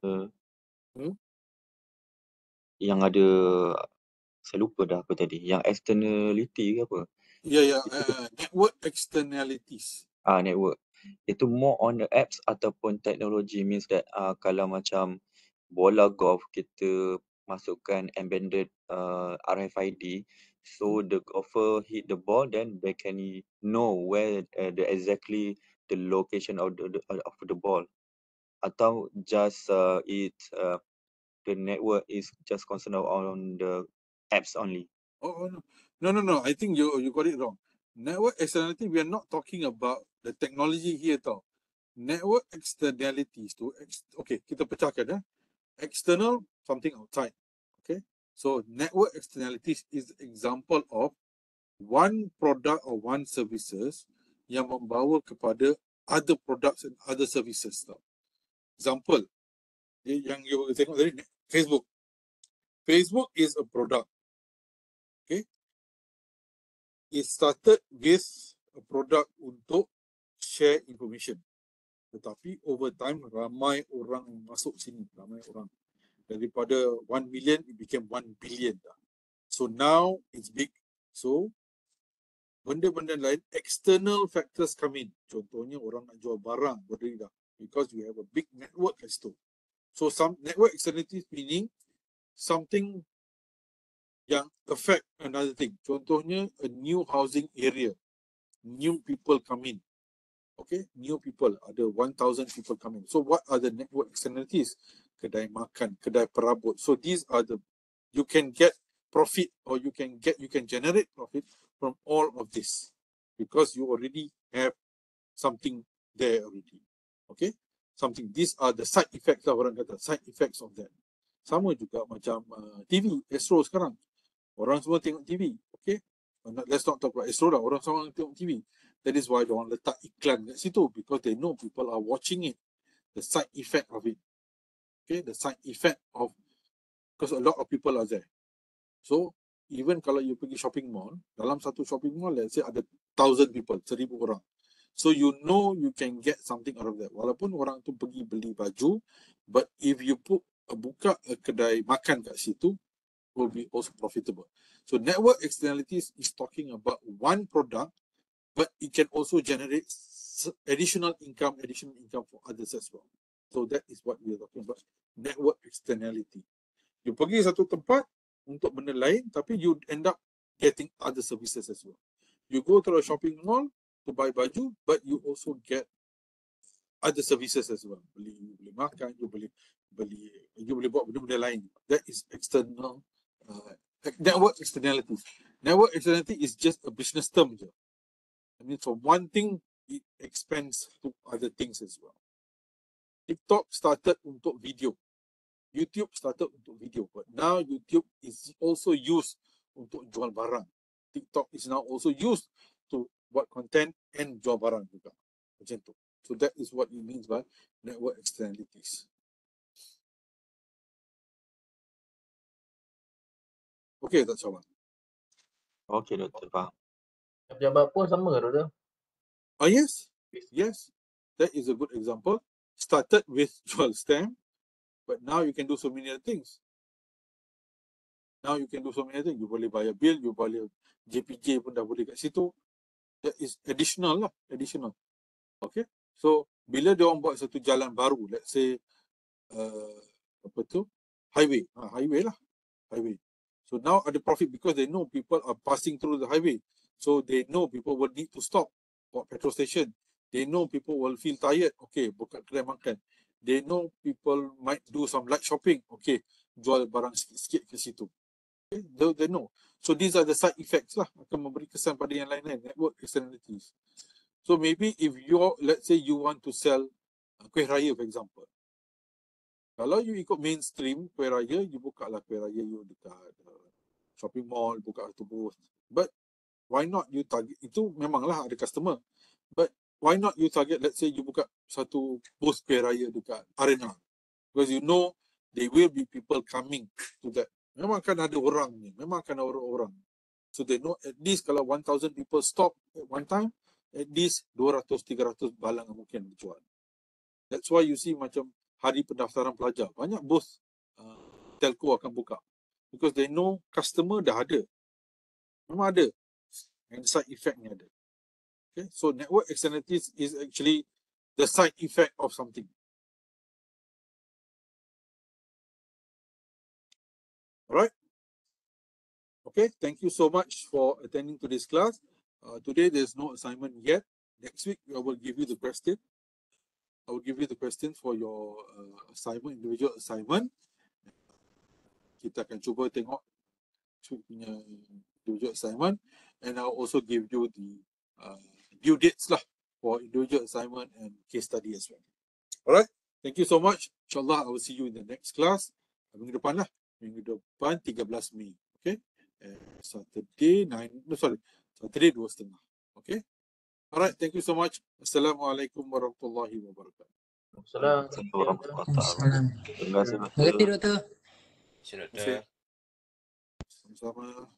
yang ada, saya lupa dah apa tadi, yang externality ke apa? Ya, network externalities. Network. Itu more on the apps ataupun technology, means that kalau macam bola golf kita masukkan embedded RFID, so the golfer hit the ball, then they can know where the exactly the location of the ball. Atau just the network is just concerned on the apps only. Oh no. I think you got it wrong. Network externality, we are not talking about the technology here tau. Network externalities okay, kita pecahkan. External, something outside. Okay, so network externalities is example of one product or one services yang membawa kepada other products and other services tau. Example yang you tengok tadi, Facebook. Facebook is a product. Okay, it started with a product untuk share information. Tetapi over time ramai orang masuk sini, ramai orang. Daripada 1 million it became 1 billion. So now it's big. So benda-benda lain, external factors come in. Contohnya orang nak jual barang berdiri dah, because you have a big network kat situ. So some network externalities meaning something yang affect another thing. Contohnya a new housing area, new people come in. Okay, new people, ada 1,000 people coming. So what are the network externalities? Kedai makan, kedai perabot. So these are the, you can get profit, or you can generate profit from all of this because you already have something there already. Okay, something. These are the side effects lah, orang kata, side effects of that. Sama juga macam TV, Astro sekarang. Orang semua tengok TV. Okay, let's not talk about Astro lah. Orang semua tengok TV. That is why they want letak iklan kat situ, because they know people are watching it. The side effect of it. Okay, the side effect of, because a lot of people are there. So even kalau you pergi shopping mall, dalam satu shopping mall, let's say ada 1,000 people, 1,000 orang. So you know you can get something out of that. Walaupun orang tu pergi beli baju, but if you buka a kedai makan kat situ, will be also profitable. So network externalities is talking about one product, but it can also generate additional income for others as well. So that is what we are talking about, network externality. You pergi satu tempat untuk benda lain, tapi you end up getting other services as well. You go to a shopping mall to buy baju, but you also get other services as well. Beli makan, you boleh buat benda-benda lain. That is external network externality. Network externality is just a business term je. I mean, for one thing, it expands to other things as well. TikTok started untuk video. YouTube started untuk video, but now YouTube is also used untuk jual barang. TikTok is now also used to buat content and jual barang juga. Macam tu. So that is what it means by network externalities. Okay, tak salah. Okey, Doktor, faham. Pejabat pun sama ke, Doktor? Yes. Yes. That is a good example. Started with jual stamp, but now you can do so many other things. You boleh bayar bil, you boleh JPJ pun dah boleh kat situ. That is additional lah, additional. Okay. So bila dia orang buat satu jalan baru, let's say highway, highway. So now ada profit because they know people are passing through the highway. So they know people will need to stop for petrol station. They know people will feel tired. Okay, buka kedai makan. They know people might do some light shopping. Okay, jual barang sikit-sikit ke situ. Okay, they know. So these are the side effects lah, akan memberi kesan pada yang lain-lain, network externalities. So maybe if let's say you want to sell kuih raya, for example. Kalau you ikut mainstream kuih raya, you buka lah kuih raya you dekat shopping mall, buka satu booth. But why not you target, itu memanglah ada customer. But why not you target, let's say you buka satu booth kuih raya dekat arena. Because you know there will be people coming to that. Memang akan ada orang ni, memang akan ada orang. So they know at least kalau 1,000 people stop at one time, at least 200-300 balang mungkin dijual. That's why you see macam hari pendaftaran pelajar, banyak booth telco akan buka. Because they know customer dah ada. Memang ada. And side effect ni ada. Okay, so network externalities is actually the side effect of something. Alright. Okay, thank you so much for attending to this class. Today there's no assignment yet. Next week I will give you the question. I will give you the question for your assignment, individual assignment. Kita akan cuba tengok punya individual assignment, and I'll also give you the due dates lah for individual assignment and case study as well. Alright, thank you so much. InsyaAllah I will see you in the next class. Minggu depan lah. Minggu depan 13 Mei. Okay. Saturday 2.30. Okay. Alright, thank you so much. Assalamualaikum warahmatullahi wabarakatuh. Assalamualaikum warahmatullahi wabarakatuh. Terima kasih, Doktor. Terima kasih, Doktor. Doktor. Sama-sama.